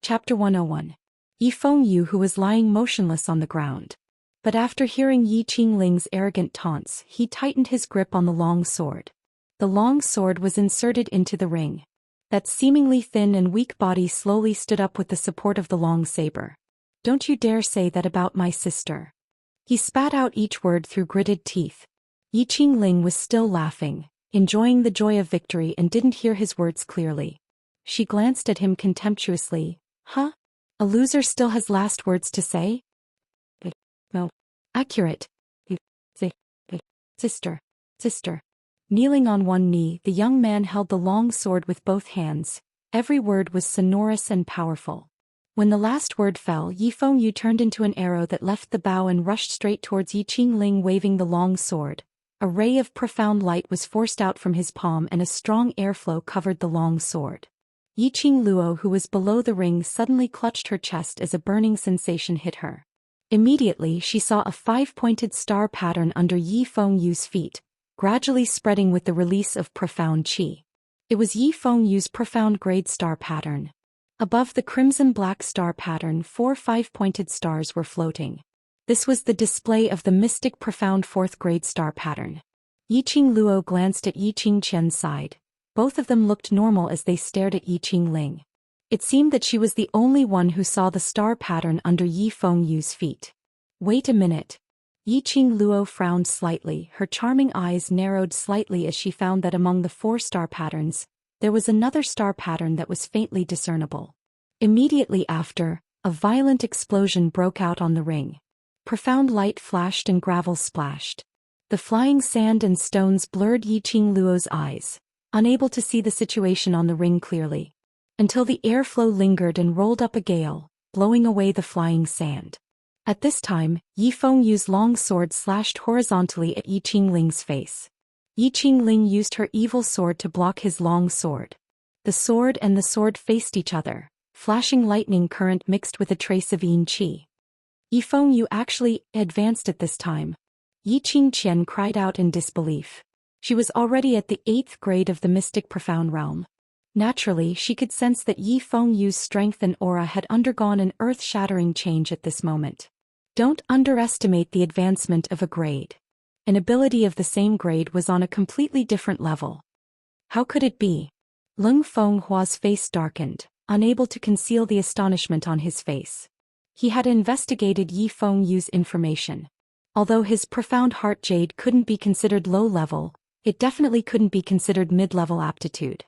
Chapter 101. Yi Fengyu, who was lying motionless on the ground. But after hearing Yi Qingling's arrogant taunts, he tightened his grip on the long sword. The long sword was inserted into the ring. That seemingly thin and weak body slowly stood up with the support of the long saber. "Don't you dare say that about my sister." He spat out each word through gritted teeth. Yi Qingling was still laughing, enjoying the joy of victory, and didn't hear his words clearly. She glanced at him contemptuously. "Huh? A loser still has last words to say?" "No. Accurate. Sister. Kneeling on one knee, the young man held the long sword with both hands. Every word was sonorous and powerful. When the last word fell, Yi Fengyu turned into an arrow that left the bow and rushed straight towards Yi Qingling, waving the long sword. A ray of profound light was forced out from his palm and a strong airflow covered the long sword. Yi Qingluo, who was below the ring, suddenly clutched her chest as a burning sensation hit her. Immediately she saw a 5-pointed star pattern under Yi Fengyu's feet, gradually spreading with the release of profound qi. It was Yi Fengyu's profound grade star pattern. Above the crimson-black star pattern, 4 5-pointed stars were floating. This was the display of the mystic profound 4th-grade star pattern. Yi Qingluo glanced at Yi Qingqian's side. Both of them looked normal as they stared at Yi Qingling. It seemed that she was the only one who saw the star pattern under Yi Fengyu's feet. "Wait a minute." Yi Qingluo frowned slightly. Her charming eyes narrowed slightly as she found that among the 4 star patterns, there was another star pattern that was faintly discernible. Immediately after, a violent explosion broke out on the ring. Profound light flashed and gravel splashed. The flying sand and stones blurred Yi Qingluo's eyes, unable to see the situation on the ring clearly, until the airflow lingered and rolled up a gale, blowing away the flying sand. At this time, Yi Fengyu's long sword slashed horizontally at Yi Qingling's face. Yi Qingling used her evil sword to block his long sword. The sword and the sword faced each other, flashing lightning current mixed with a trace of yin qi. Yi Fengyu actually advanced at this time. Yi Qingqian cried out in disbelief. She was already at the 8th grade of the mystic profound realm. Naturally, she could sense that Yi Fengyu's strength and aura had undergone an earth-shattering change at this moment. Don't underestimate the advancement of a grade. An ability of the same grade was on a completely different level. How could it be? Leng Fenghua's face darkened, unable to conceal the astonishment on his face. He had investigated Yi Fengyu's information. Although his profound heart jade couldn't be considered low-level, it definitely couldn't be considered mid-level aptitude.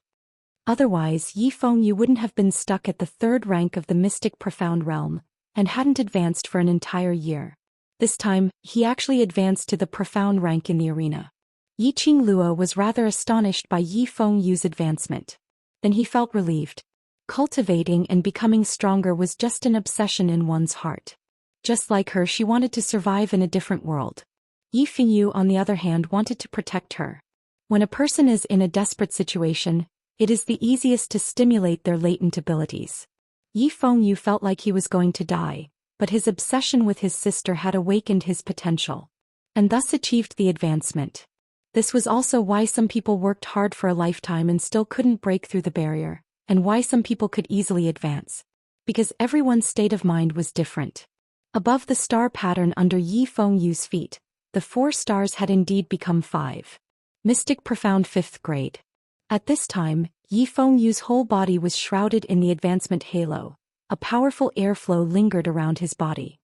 Otherwise, Yi Fengyu wouldn't have been stuck at the 3rd rank of the mystic profound realm, and hadn't advanced for an entire year. This time, he actually advanced to the profound rank in the arena. Yi Qingluo was rather astonished by Yi Fengyu's advancement. Then he felt relieved. Cultivating and becoming stronger was just an obsession in one's heart. Just like her, she wanted to survive in a different world. Yi Fengyu, on the other hand, wanted to protect her. When a person is in a desperate situation, it is the easiest to stimulate their latent abilities. Yi Fengyu felt like he was going to die, but his obsession with his sister had awakened his potential, and thus achieved the advancement. This was also why some people worked hard for a lifetime and still couldn't break through the barrier, and why some people could easily advance. Because everyone's state of mind was different. Above the star pattern under Yi Fengyu's feet, the 4 stars had indeed become 5. Mystic profound 5th grade. At this time, Yi Fengyu's whole body was shrouded in the advancement halo. A powerful airflow lingered around his body.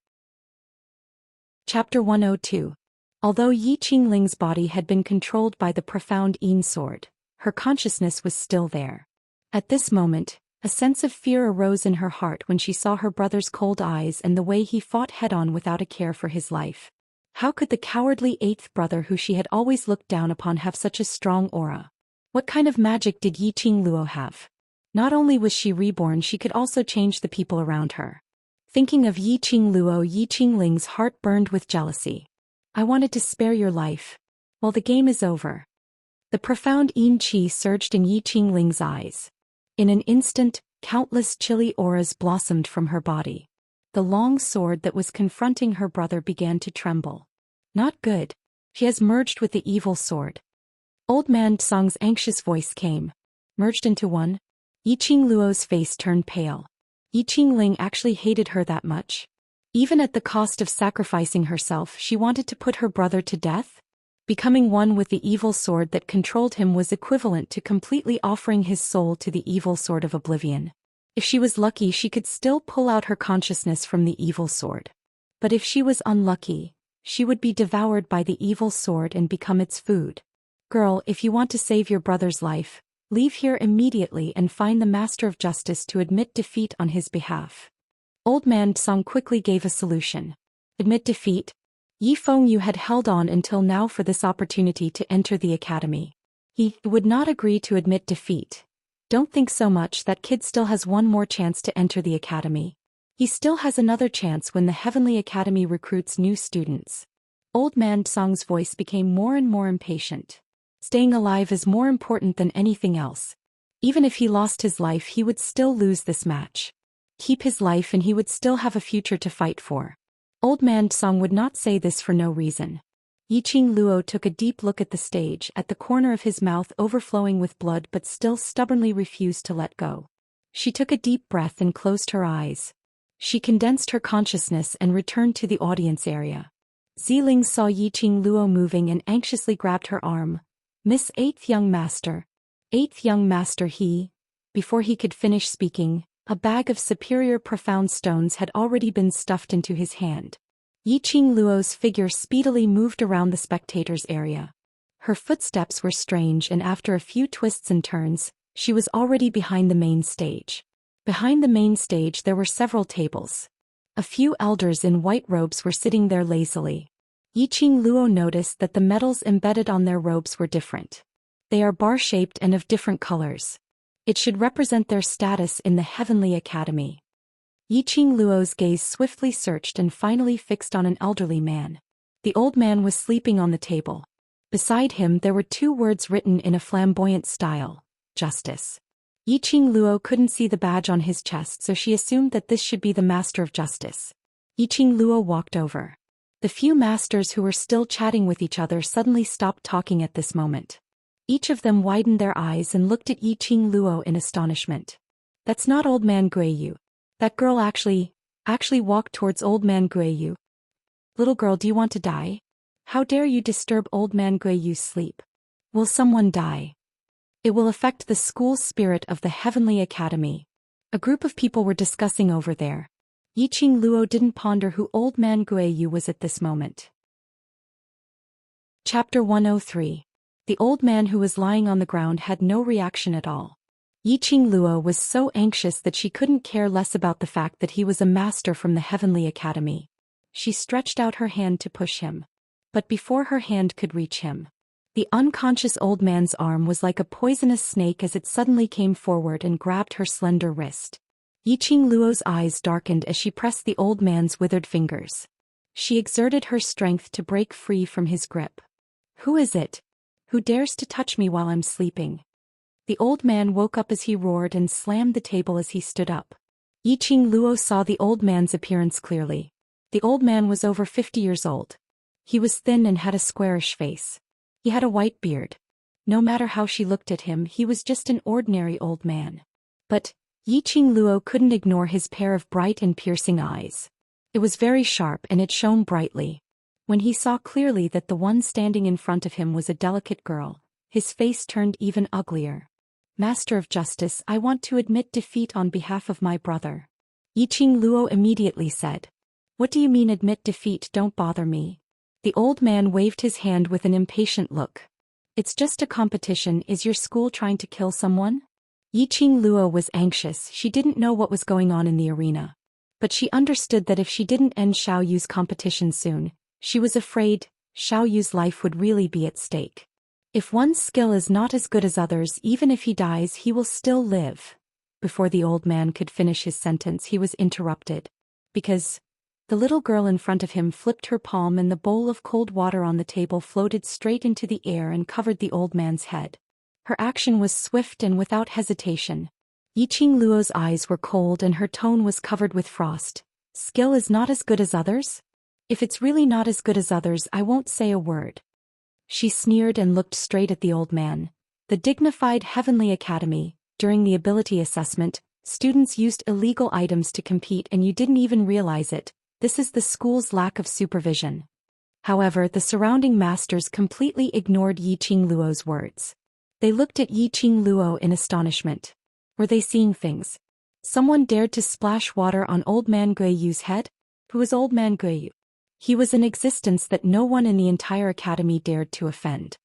Chapter 102. Although Yi Qingling's body had been controlled by the profound yin sword, her consciousness was still there. At this moment, a sense of fear arose in her heart when she saw her brother's cold eyes and the way he fought head-on without a care for his life. How could the cowardly 8th brother who she had always looked down upon have such a strong aura? What kind of magic did Yi Qingluo have? Not only was she reborn, she could also change the people around her. Thinking of Yi Qingluo, Yi Qingling's heart burned with jealousy. "I wanted to spare your life. Well, the game is over." The profound yin qi surged in Yi Qingling's eyes. In an instant, countless chilly auras blossomed from her body. The long sword that was confronting her brother began to tremble. Not good. She has merged with the evil sword. Old man Tsang's anxious voice came. Merged into one? Yi Qingluo's face turned pale. Yi Qingling actually hated her that much. Even at the cost of sacrificing herself, she wanted to put her brother to death? Becoming one with the evil sword that controlled him was equivalent to completely offering his soul to the evil sword of oblivion. If she was lucky, she could still pull out her consciousness from the evil sword. But if she was unlucky, she would be devoured by the evil sword and become its food. Girl, if you want to save your brother's life, leave here immediately and find the Master of Justice to admit defeat on his behalf. Old Man Song quickly gave a solution. Admit defeat? Yi Fengyu had held on until now for this opportunity to enter the academy. He would not agree to admit defeat. Don't think so much, that kid still has one more chance to enter the academy. He still has another chance when the Heavenly Academy recruits new students. Old Man Song's voice became more and more impatient. Staying alive is more important than anything else. Even if he lost his life, he would still lose this match. Keep his life and he would still have a future to fight for. Old Man Song would not say this for no reason. Yiqing Luo took a deep look at the stage, at the corner of his mouth overflowing with blood, but still stubbornly refused to let go. She took a deep breath and closed her eyes. She condensed her consciousness and returned to the audience area. Ziling saw Yiqing Luo moving and anxiously grabbed her arm. Miss Eighth Young Master. Eighth Young Master. Before he could finish speaking, a bag of superior profound stones had already been stuffed into his hand. Yiqing Luo's figure speedily moved around the spectators' area. Her footsteps were strange, and after a few twists and turns, she was already behind the main stage. Behind the main stage there were several tables. A few elders in white robes were sitting there lazily. Yiqing Luo noticed that the metals embedded on their robes were different. They are bar-shaped and of different colors. It should represent their status in the Heavenly Academy. Yiqing Luo's gaze swiftly searched and finally fixed on an elderly man. The old man was sleeping on the table. Beside him there were two words written in a flamboyant style: Justice. Yiqing Luo couldn't see the badge on his chest, so she assumed that this should be the Master of Justice. Yiqing Luo walked over. The few masters who were still chatting with each other suddenly stopped talking at this moment. Each of them widened their eyes and looked at Yiqing Luo in astonishment. That's not Old Man Guiyu. That girl actually walked towards Old Man Guiyu. Little girl, do you want to die? How dare you disturb Old Man Guiyu's sleep? Will someone die? It will affect the school spirit of the Heavenly Academy. A group of people were discussing over there. Yiqing Luo didn't ponder who Old Man Guiyu was at this moment. Chapter 103. The old man who was lying on the ground had no reaction at all. Yiqing Luo was so anxious that she couldn't care less about the fact that he was a master from the Heavenly Academy. She stretched out her hand to push him. But before her hand could reach him, the unconscious old man's arm was like a poisonous snake as it suddenly came forward and grabbed her slender wrist. Yiqing Luo's eyes darkened as she pressed the old man's withered fingers. She exerted her strength to break free from his grip. Who is it? Who dares to touch me while I'm sleeping? The old man woke up as he roared and slammed the table as he stood up. Yiqing Luo saw the old man's appearance clearly. The old man was over 50 years old. He was thin and had a squarish face. He had a white beard. No matter how she looked at him, he was just an ordinary old man. But Yiqing Luo couldn't ignore his pair of bright and piercing eyes. It was very sharp and it shone brightly. When he saw clearly that the one standing in front of him was a delicate girl, his face turned even uglier. Master of Justice, I want to admit defeat on behalf of my brother. Yiqing Luo immediately said. What do you mean admit defeat? Don't bother me. The old man waved his hand with an impatient look. It's just a competition. Is your school trying to kill someone? Yiqing Luo was anxious. She didn't know what was going on in the arena. But she understood that if she didn't end Xiao Yu's competition soon, she was afraid Xiao Yu's life would really be at stake. If one's skill is not as good as others, even if he dies, he will still live. Before the old man could finish his sentence, he was interrupted. Because the little girl in front of him flipped her palm and the bowl of cold water on the table floated straight into the air and covered the old man's head. Her action was swift and without hesitation. Yiqing Luo's eyes were cold and her tone was covered with frost. Skill is not as good as others? If it's really not as good as others, I won't say a word. She sneered and looked straight at the old man. The dignified Heavenly Academy, during the ability assessment, Students used illegal items to compete and you didn't even realize it. This is the school's lack of supervision. However, the surrounding masters completely ignored Yiqing Luo's words. They looked at Yiqing Luo in astonishment. Were they seeing things? Someone dared to splash water on Old Man Guiyu's head? Who was Old Man Guiyu? He was an existence that no one in the entire academy dared to offend.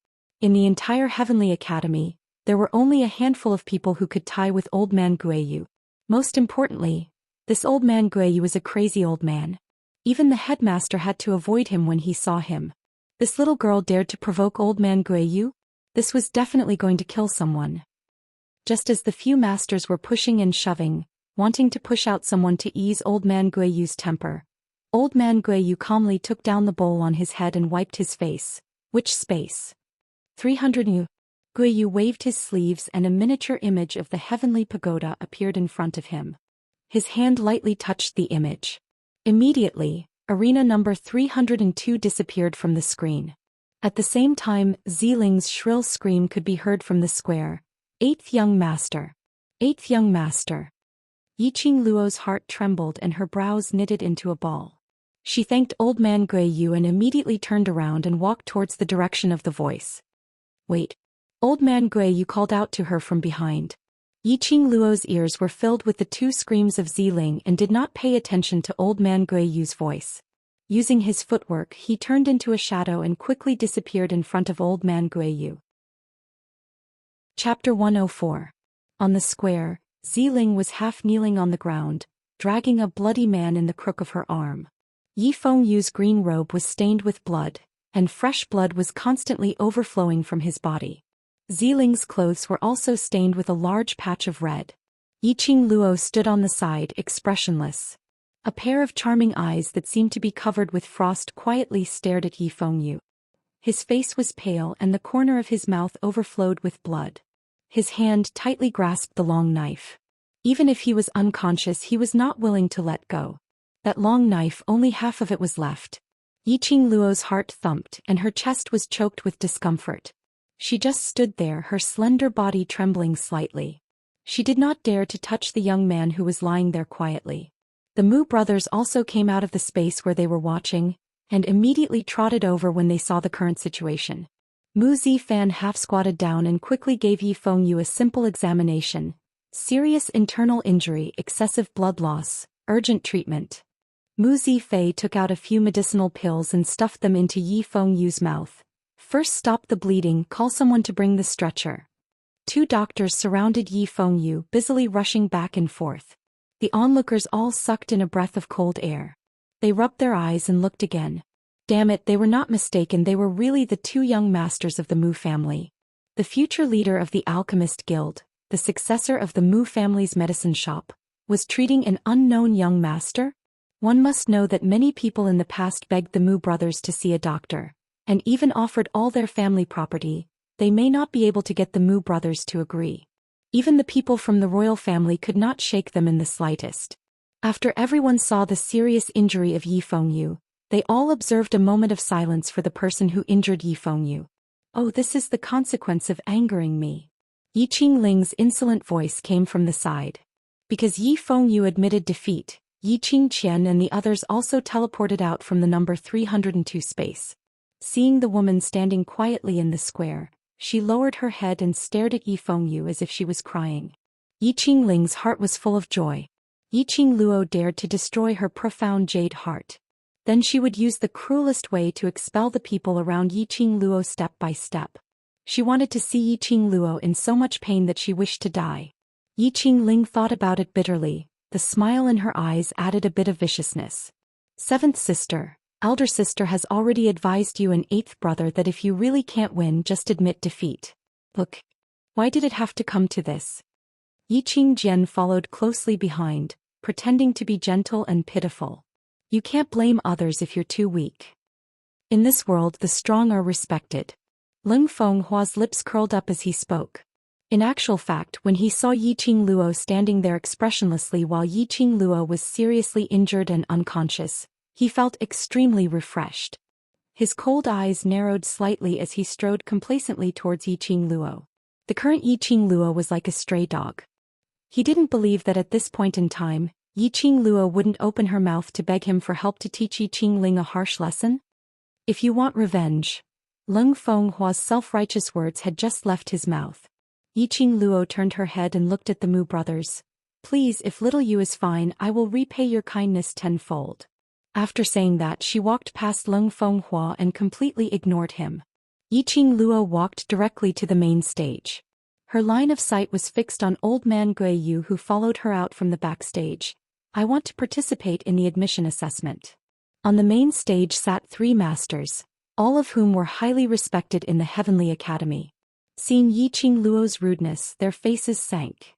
In the entire Heavenly Academy, there were only a handful of people who could tie with Old Man Guiyu. Most importantly, this Old Man Guiyu was a crazy old man. Even the headmaster had to avoid him when he saw him. This little girl dared to provoke Old Man Guiyu? This was definitely going to kill someone. Just as the few masters were pushing and shoving, wanting to push out someone to ease Old Man Guiyu's temper, Old Man Guiyu calmly took down the bowl on his head and wiped his face. Which space? 300 Yu. Guiyu waved his sleeves and a miniature image of the heavenly pagoda appeared in front of him. His hand lightly touched the image. Immediately, arena number 302 disappeared from the screen. At the same time, Ziling's shrill scream could be heard from the square. Eighth young master. Eighth young master. Yiqing Luo's heart trembled and her brows knitted into a ball. She thanked Old Man Guiyu and immediately turned around and walked towards the direction of the voice. Wait. Old Man Guiyu called out to her from behind. Yiqing Luo's ears were filled with the two screams of Ziling and did not pay attention to Old Man Guiyu's voice. Using his footwork, he turned into a shadow and quickly disappeared in front of Old Man Guiyu. Chapter 104. On the square, Ziling was half kneeling on the ground, dragging a bloody man in the crook of her arm. Yi Fengyu's green robe was stained with blood, and fresh blood was constantly overflowing from his body. Ziling's clothes were also stained with a large patch of red. Yiqing Luo stood on the side, expressionless. A pair of charming eyes that seemed to be covered with frost quietly stared at Yi Fengyu. His face was pale and the corner of his mouth overflowed with blood. His hand tightly grasped the long knife. Even if he was unconscious, he was not willing to let go. That long knife, only half of it was left. Yiqing Luo's heart thumped and her chest was choked with discomfort. She just stood there, her slender body trembling slightly. She did not dare to touch the young man who was lying there quietly. The Mu brothers also came out of the space where they were watching, and immediately trotted over when they saw the current situation. Mu Zifan half-squatted down and quickly gave Yi Fengyu a simple examination. Serious internal injury, excessive blood loss, urgent treatment. Mu Zifei took out a few medicinal pills and stuffed them into Yi Fengyu's mouth. First stop the bleeding, call someone to bring the stretcher. Two doctors surrounded Yi Fengyu, busily rushing back and forth. The onlookers all sucked in a breath of cold air. They rubbed their eyes and looked again. Damn it, they were not mistaken, they were really the two young masters of the Mu family. The future leader of the Alchemist Guild, the successor of the Mu family's medicine shop, was treating an unknown young master? One must know that many people in the past begged the Mu brothers to see a doctor, and even offered all their family property. They may not be able to get the Mu brothers to agree. Even the people from the royal family could not shake them in the slightest. After everyone saw the serious injury of Yi Fengyu, they all observed a moment of silence for the person who injured Yi Fengyu. Oh, this is the consequence of angering me. Yi Qingling's insolent voice came from the side. Because Yi Fengyu admitted defeat, Yi Qingqian and the others also teleported out from the number 302 space. Seeing the woman standing quietly in the square, she lowered her head and stared at Yi Fengyu as if she was crying. Yi Qingling's heart was full of joy. Yiqing Luo dared to destroy her profound jade heart. Then she would use the cruelest way to expel the people around Yiqing Luo step by step. She wanted to see Yiqing Luo in so much pain that she wished to die. Yi Qingling thought about it bitterly. The smile in her eyes added a bit of viciousness. Seventh sister, elder sister has already advised you and eighth brother that if you really can't win, just admit defeat. Look. Why did it have to come to this? Yi Qingjian followed closely behind, pretending to be gentle and pitiful. You can't blame others if you're too weak. In this world, the strong are respected. Leng Fenghua's lips curled up as he spoke. In actual fact, when he saw Yiqing Luo standing there expressionlessly while Yiqing Luo was seriously injured and unconscious, he felt extremely refreshed. His cold eyes narrowed slightly as he strode complacently towards Yiqing Luo. The current Yiqing Luo was like a stray dog. He didn't believe that at this point in time, Yiqing Luo wouldn't open her mouth to beg him for help to teach Yiqing Ling a harsh lesson. If you want revenge. Leng Fenghua's self-righteous words had just left his mouth. Yiqing Luo turned her head and looked at the Mu brothers. Please, if little you is fine, I will repay your kindness tenfold. After saying that, she walked past Leng Fenghua and completely ignored him. Yiqing Luo walked directly to the main stage. Her line of sight was fixed on old man Gui Yu, who followed her out from the backstage. I want to participate in the admission assessment. On the main stage sat 3 masters, all of whom were highly respected in the Heavenly Academy. Seeing Yiqing Luo's rudeness, their faces sank.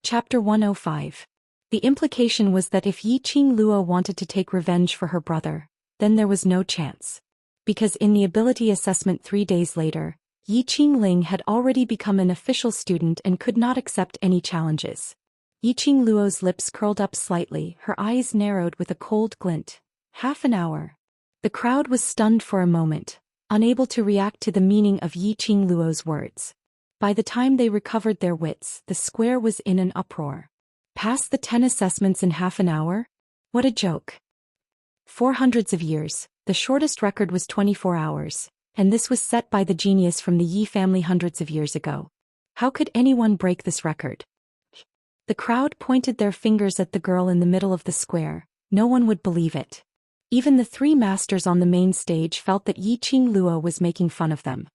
Chapter 105. The implication was that if Yiqing Luo wanted to take revenge for her brother, then there was no chance. Because in the ability assessment 3 days later, Yiqing Ling had already become an official student and could not accept any challenges. Yiqing Luo's lips curled up slightly, her eyes narrowed with a cold glint. Half an hour. The crowd was stunned for a moment, unable to react to the meaning of Yiqing Luo's words. By the time they recovered their wits, the square was in an uproar. Pass the 10 assessments in half an hour? What a joke. For hundreds of years, the shortest record was 24 hours, and this was set by the genius from the Yi family hundreds of years ago. How could anyone break this record? The crowd pointed their fingers at the girl in the middle of the square. No one would believe it. Even the 3 masters on the main stage felt that Yiqing Luo was making fun of them.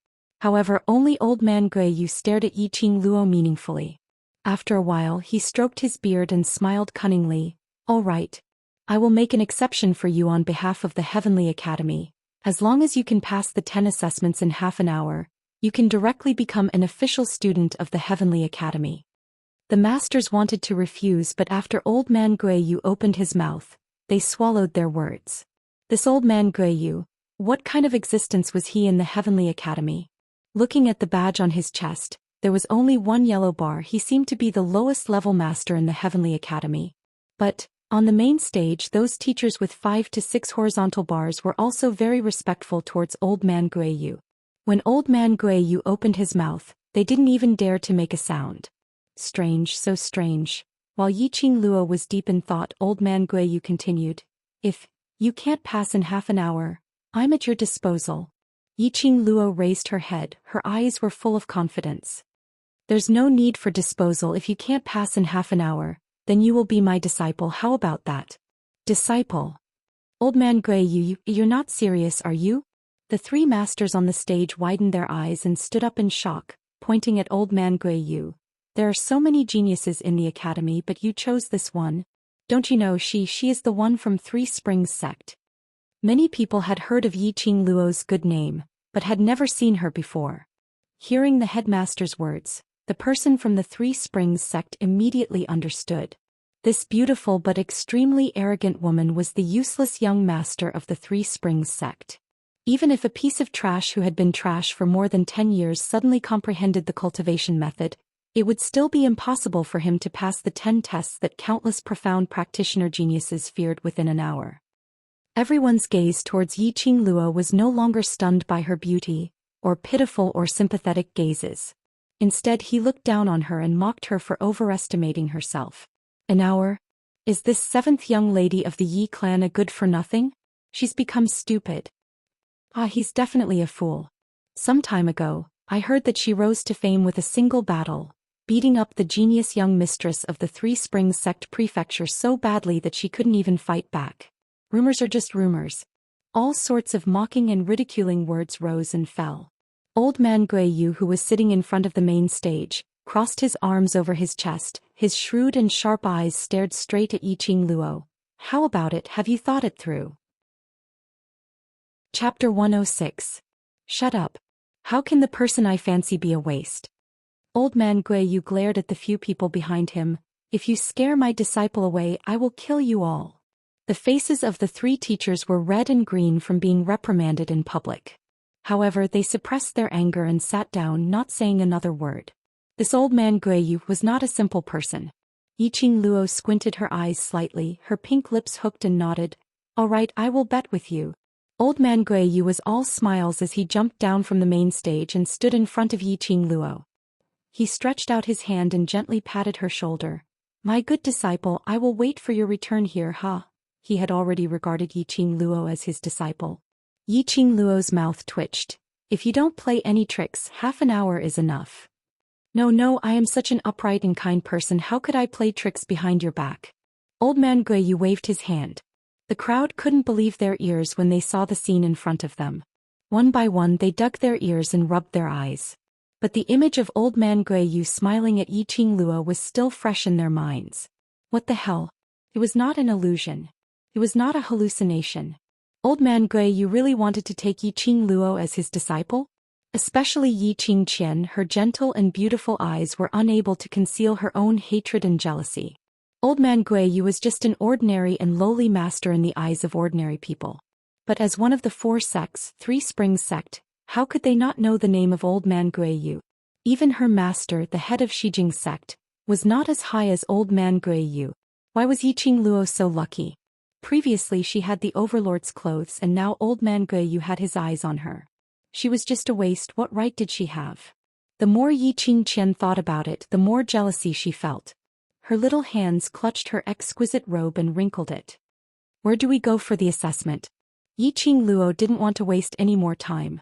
However, only old man Gui Yu stared at Yiqing Luo meaningfully. After a while, he stroked his beard and smiled cunningly. All right. I will make an exception for you on behalf of the Heavenly Academy. As long as you can pass the 10 assessments in half an hour, you can directly become an official student of the Heavenly Academy. The masters wanted to refuse, but after old man Gui Yu opened his mouth, they swallowed their words. This old man Gui Yu, what kind of existence was he in the Heavenly Academy? Looking at the badge on his chest, there was only 1 yellow bar. He seemed to be the lowest level master in the Heavenly Academy. But, on the main stage, those teachers with 5 to 6 horizontal bars were also very respectful towards old man Gui Yu. When old man Gui Yu opened his mouth, they didn't even dare to make a sound. Strange, so strange. While Yiqing Luo was deep in thought, old man Gui Yu continued. If you can't pass in half an hour, I'm at your disposal. Yiqing Luo raised her head, her eyes were full of confidence. There's no need for disposal. If you can't pass in half an hour, then you will be my disciple. How about that? Disciple? Old man Gui Yu, you're not serious, are you? The 3 masters on the stage widened their eyes and stood up in shock, pointing at old man Gui Yu. There are so many geniuses in the academy, but you chose this one. Don't you know she is the one from 3 Springs sect? Many people had heard of Yiqing Luo's good name, but had never seen her before. Hearing the headmaster's words, the person from the 3 Springs sect immediately understood. This beautiful but extremely arrogant woman was the useless young master of the 3 Springs sect. Even if a piece of trash who had been trash for more than 10 years suddenly comprehended the cultivation method, it would still be impossible for him to pass the 10 tests that countless profound practitioner geniuses feared within an hour. Everyone's gaze towards Yiqing Luo was no longer stunned by her beauty, or pitiful or sympathetic gazes. Instead, he looked down on her and mocked her for overestimating herself. An hour? Is this 7th young lady of the Yi clan a good-for-nothing? She's become stupid. He's definitely a fool. Some time ago, I heard that she rose to fame with a single battle, beating up the genius young mistress of the 3 Springs sect prefecture so badly that she couldn't even fight back. Rumors are just rumors. All sorts of mocking and ridiculing words rose and fell. Old man Gui Yu, who was sitting in front of the main stage, crossed his arms over his chest. His shrewd and sharp eyes stared straight at Yiqing Luo. How about it? Have you thought it through? Chapter 106. Shut up. How can the person I fancy be a waste? Old man Gui Yu glared at the few people behind him. If you scare my disciple away, I will kill you all. The faces of the 3 teachers were red and green from being reprimanded in public. However, they suppressed their anger and sat down, not saying another word. This old man Gui Yu was not a simple person. Yiqing Luo squinted her eyes slightly, her pink lips hooked and nodded. All right, I will bet with you. Old man Gui Yu was all smiles as he jumped down from the main stage and stood in front of Yiqing Luo. He stretched out his hand and gently patted her shoulder. My good disciple, I will wait for your return here, ha. He had already regarded Yiqing Luo as his disciple. Yiqing Luo's mouth twitched. If you don't play any tricks, half an hour is enough. No, I am such an upright and kind person, how could I play tricks behind your back? Old man Guiyu waved his hand. The crowd couldn't believe their ears when they saw the scene in front of them. One by one they dug their ears and rubbed their eyes. But the image of old man Guiyu smiling at Yiqing Luo was still fresh in their minds. What the hell? It was not an illusion. It was not a hallucination. Old man Guiyu really wanted to take Yiqing Luo as his disciple? Especially Yiqing Qian, her gentle and beautiful eyes were unable to conceal her own hatred and jealousy. Old man Guiyu was just an ordinary and lowly master in the eyes of ordinary people. But as one of the 4 sects, Three Springs sect, how could they not know the name of old man Guiyu? Even her master, the head of Shijing sect, was not as high as old man Guiyu. Why was Yiqing Luo so lucky? Previously she had the overlord's clothes and now old man Guiyu had his eyes on her. She was just a waste, what right did she have? The more Yiqing Qian thought about it, the more jealousy she felt. Her little hands clutched her exquisite robe and wrinkled it. Where do we go for the assessment? Yiqing Luo didn't want to waste any more time.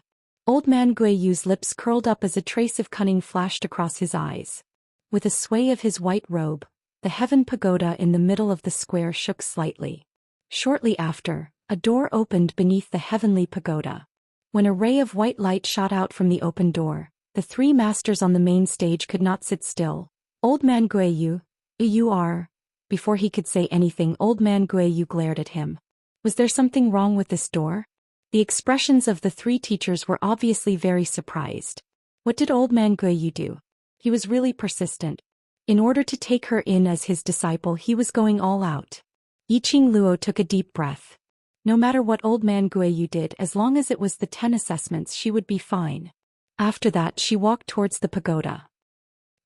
Old man Guiyu's lips curled up as a trace of cunning flashed across his eyes. With a sway of his white robe, the heaven pagoda in the middle of the square shook slightly. Shortly after, a door opened beneath the heavenly pagoda. When a ray of white light shot out from the open door, the 3 masters on the main stage could not sit still. Old man Guiyu, you are... Before he could say anything, old man Guiyu glared at him. Was there something wrong with this door? The expressions of the 3 teachers were obviously very surprised. What did old man Guiyu do? He was really persistent. In order to take her in as his disciple, he was going all out. Yiqing Luo took a deep breath. No matter what old man Guiyu did, as long as it was the 10 assessments, she would be fine. After that she walked towards the pagoda.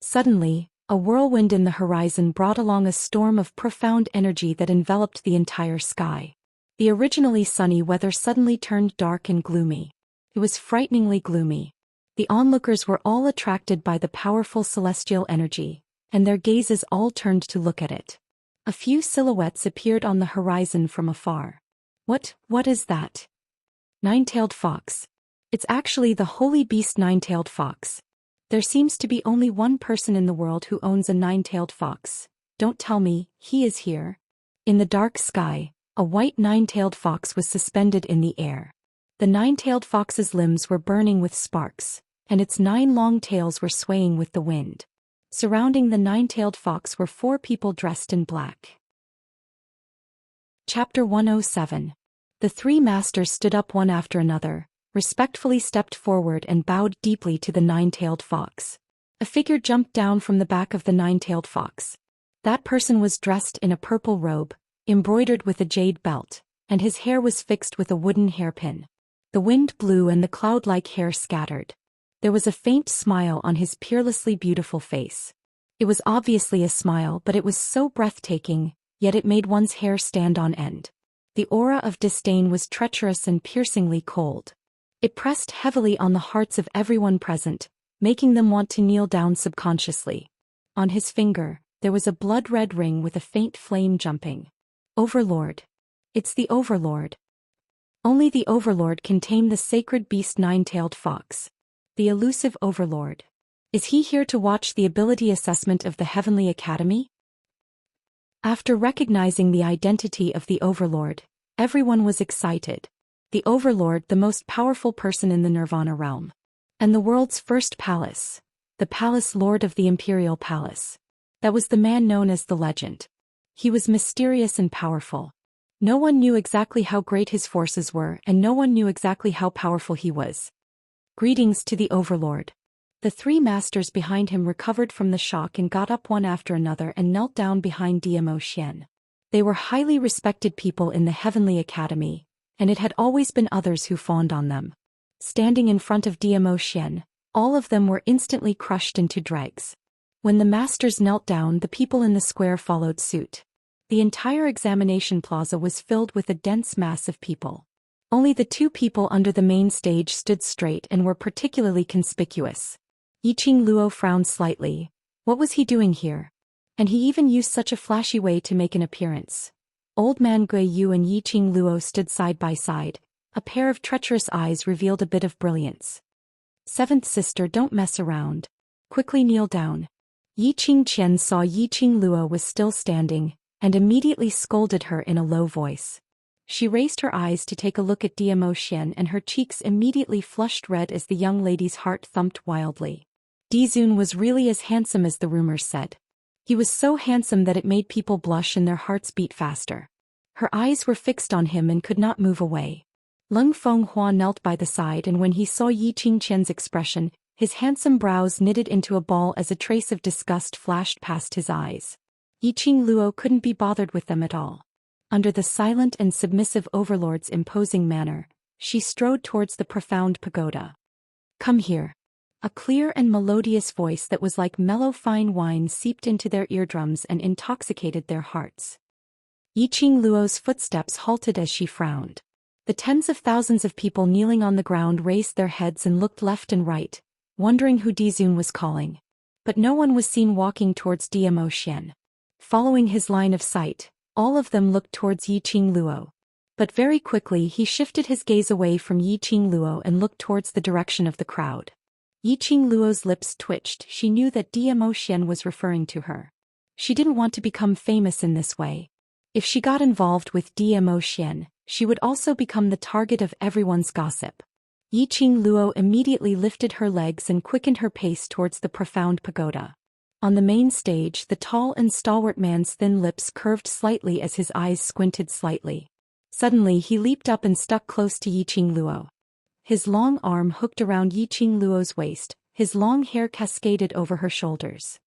Suddenly, a whirlwind in the horizon brought along a storm of profound energy that enveloped the entire sky. The originally sunny weather suddenly turned dark and gloomy. It was frighteningly gloomy. The onlookers were all attracted by the powerful celestial energy, and their gazes all turned to look at it. A few silhouettes appeared on the horizon from afar. What is that? 9-tailed fox. It's actually the holy beast 9-tailed fox. There seems to be only one person in the world who owns a 9-tailed fox. Don't tell me, he is here. In the dark sky, a white 9-tailed fox was suspended in the air. The 9-tailed fox's limbs were burning with sparks, and its 9 long tails were swaying with the wind. Surrounding the 9-tailed fox were 4 people dressed in black. Chapter 107. The 3 masters stood up one after another, respectfully stepped forward and bowed deeply to the 9-tailed fox. A figure jumped down from the back of the 9-tailed fox. That person was dressed in a purple robe, embroidered with a jade belt, and his hair was fixed with a wooden hairpin. The wind blew and the cloud-like hair scattered. There was a faint smile on his peerlessly beautiful face. It was obviously a smile, but it was so breathtaking, yet it made one's hair stand on end. The aura of disdain was treacherous and piercingly cold. It pressed heavily on the hearts of everyone present, making them want to kneel down subconsciously. On his finger, there was a blood-red ring with a faint flame jumping. Overlord. It's the Overlord. Only the Overlord can tame the sacred beast 9-tailed fox. The elusive Overlord. Is he here to watch the ability assessment of the Heavenly Academy? After recognizing the identity of the Overlord, everyone was excited. The Overlord, the most powerful person in the Nirvana realm. And the world's first palace. The Palace Lord of the Imperial Palace. That was the man known as the Legend. He was mysterious and powerful. No one knew exactly how great his forces were, and no one knew exactly how powerful he was. Greetings to the Overlord. The 3 masters behind him recovered from the shock and got up one after another and knelt down behind Zhou Xian. They were highly respected people in the Heavenly Academy, and it had always been others who fawned on them. Standing in front of Zhou Xian, all of them were instantly crushed into dregs. When the masters knelt down, the people in the square followed suit. The entire examination plaza was filled with a dense mass of people. Only the 2 people under the main stage stood straight and were particularly conspicuous. Yiqing Luo frowned slightly. What was he doing here? And he even used such a flashy way to make an appearance. Old man Gui Yu and Yiqing Luo stood side by side. A pair of treacherous eyes revealed a bit of brilliance. Seventh sister, don't mess around. Quickly kneel down. Yiqing Qian saw Yiqing Luo was still standing, and immediately scolded her in a low voice. She raised her eyes to take a look at Zhou Xian, and her cheeks immediately flushed red as the young lady's heart thumped wildly. Dizun was really as handsome as the rumors said. He was so handsome that it made people blush and their hearts beat faster. Her eyes were fixed on him and could not move away. Leng Fenghua knelt by the side, and when he saw Yiqing Qian's expression, his handsome brows knitted into a ball as a trace of disgust flashed past his eyes. Yiqing Luo couldn't be bothered with them at all. Under the silent and submissive overlord's imposing manner, she strode towards the profound pagoda. Come here. A clear and melodious voice that was like mellow fine wine seeped into their eardrums and intoxicated their hearts. Yiqing Luo's footsteps halted as she frowned. The tens of thousands of people kneeling on the ground raised their heads and looked left and right, wondering who Dizun was calling. But no one was seen walking towards Zhou Xian. Following his line of sight, all of them looked towards Yiqing Luo. But very quickly he shifted his gaze away from Yiqing Luo and looked towards the direction of the crowd. Yiqing Luo's lips twitched. She knew that Zhou Xian was referring to her. She didn't want to become famous in this way. If she got involved with Zhou Xian, she would also become the target of everyone's gossip. Yiqing Luo immediately lifted her legs and quickened her pace towards the profound pagoda. On the main stage, the tall and stalwart man's thin lips curved slightly as his eyes squinted slightly. Suddenly he leaped up and stuck close to Yiqing Luo. His long arm hooked around Yiqing Luo's waist, his long hair cascaded over her shoulders.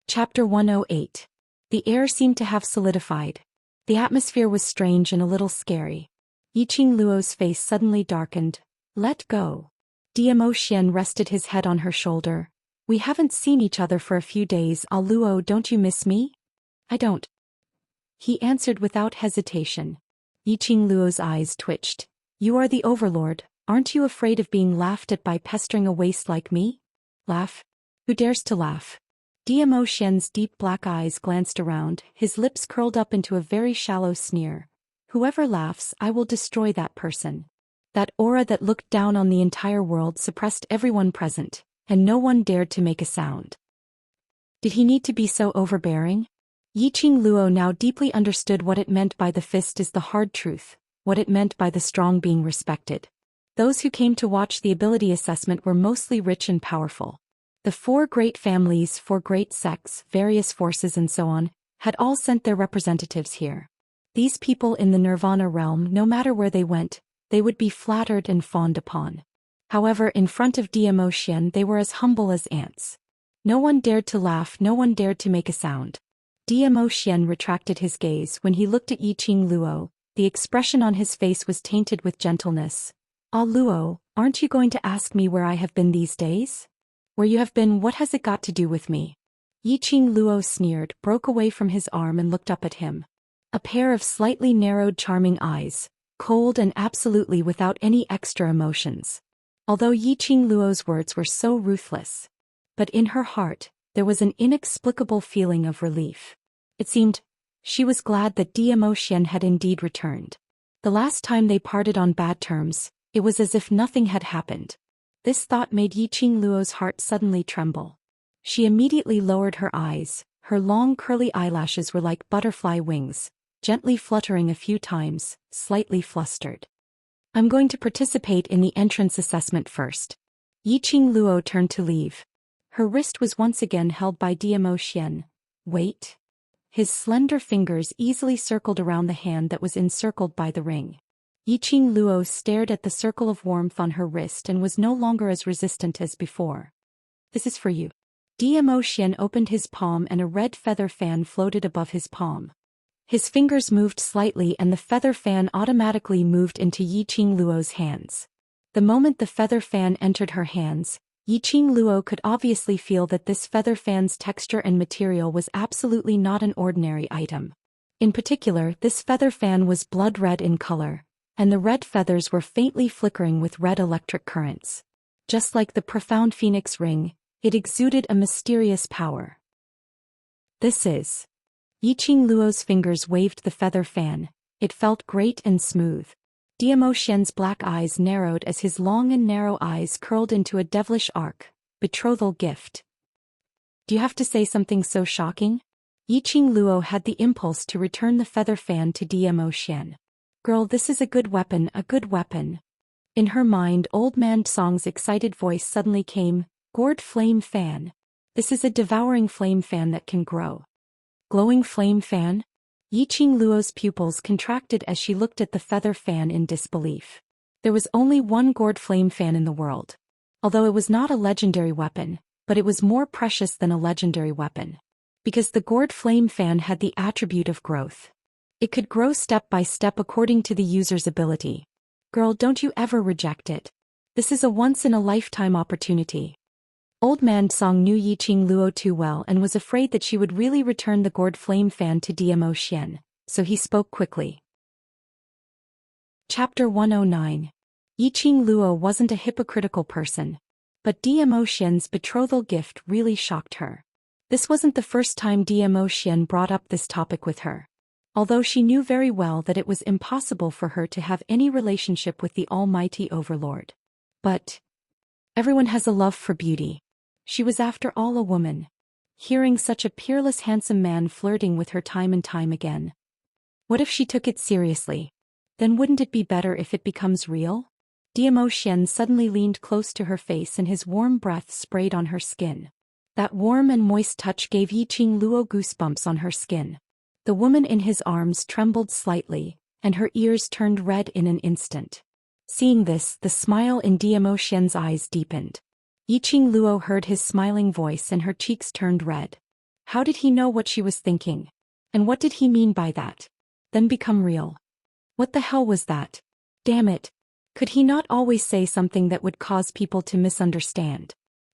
Chapter 108. The air seemed to have solidified. The atmosphere was strange and a little scary. Yiqing Luo's face suddenly darkened. Let go. Zhou Xian rested his head on her shoulder. We haven't seen each other for a few days. Luo, don't you miss me? I don't. He answered without hesitation. Yiqing Luo's eyes twitched. You are the overlord, aren't you afraid of being laughed at by pestering a waste like me? Laugh? Who dares to laugh? Zhou Xian's deep black eyes glanced around, his lips curled up into a very shallow sneer. Whoever laughs, I will destroy that person. That aura that looked down on the entire world suppressed everyone present, and no one dared to make a sound. Did he need to be so overbearing? Yiqing Luo now deeply understood what it meant by the fist is the hard truth, what it meant by the strong being respected. Those who came to watch the ability assessment were mostly rich and powerful. The 4 great families, 4 great sects, various forces and so on, had all sent their representatives here. These people in the Nirvana realm, no matter where they went, they would be flattered and fawned upon. However, in front of Zhou Xian they were as humble as ants. No one dared to laugh, no one dared to make a sound. Zhou Xian retracted his gaze when he looked at Yiqing Luo. The expression on his face was tainted with gentleness. Luo, aren't you going to ask me where I have been these days? Where you have been, what has it got to do with me? Yiqing Luo sneered, broke away from his arm and looked up at him. A pair of slightly narrowed charming eyes, cold and absolutely without any extra emotions. Although Yiqing Luo's words were so ruthless. But in her heart, there was an inexplicable feeling of relief. It seemed she was glad that Zhou Xian had indeed returned. The last time they parted on bad terms, it was as if nothing had happened. This thought made Yiqing Luo's heart suddenly tremble. She immediately lowered her eyes, her long curly eyelashes were like butterfly wings, gently fluttering a few times, slightly flustered. I'm going to participate in the entrance assessment first. Yiqing Luo turned to leave. Her wrist was once again held by Zhou Xian. Wait. His slender fingers easily circled around the hand that was encircled by the ring. Yiqing Luo stared at the circle of warmth on her wrist and was no longer as resistant as before. This is for you. Zhou Xian opened his palm and a red feather fan floated above his palm. His fingers moved slightly and the feather fan automatically moved into Yiqing Luo's hands. The moment the feather fan entered her hands, Yiqing Luo could obviously feel that this feather fan's texture and material was absolutely not an ordinary item. In particular, this feather fan was blood red in color, and the red feathers were faintly flickering with red electric currents. Just like the profound phoenix ring, it exuded a mysterious power. This is. Yiqing Luo's fingers waved the feather fan. It felt great and smooth. Diamo Xian's black eyes narrowed as his long and narrow eyes curled into a devilish arc. Betrothal gift. Do you have to say something so shocking? Yiqing Luo had the impulse to return the feather fan to Diamo Xian. Girl, this is a good weapon, a good weapon. In her mind, Old Man Song's excited voice suddenly came, Gourd flame fan. This is a devouring flame fan that can grow. Glowing flame fan? Yiqing Luo's pupils contracted as she looked at the feather fan in disbelief. There was only one gourd flame fan in the world. Although it was not a legendary weapon, but it was more precious than a legendary weapon. Because the gourd flame fan had the attribute of growth. It could grow step by step according to the user's ability. Girl, don't you ever reject it. This is a once-in-a-lifetime opportunity. Old Man Song knew Yiqing Luo too well and was afraid that she would really return the gourd flame fan to Diamo Xian, so he spoke quickly. Chapter 109. Yiqing Luo wasn't a hypocritical person. But Diamo Xian's betrothal gift really shocked her. This wasn't the first time Diamo Xian brought up this topic with her. Although she knew very well that it was impossible for her to have any relationship with the almighty overlord. But everyone has a love for beauty. She was after all a woman. Hearing such a peerless handsome man flirting with her time and time again. What if she took it seriously? Then wouldn't it be better if it becomes real? Diamo Xian suddenly leaned close to her face and his warm breath sprayed on her skin. That warm and moist touch gave Yiqing Luo goosebumps on her skin. The woman in his arms trembled slightly, and her ears turned red in an instant. Seeing this, the smile in Diamo Xian's eyes deepened. Yiqing Luo heard his smiling voice and her cheeks turned red. How did he know what she was thinking? And what did he mean by that? Then become real. What the hell was that? Damn it. Could he not always say something that would cause people to misunderstand?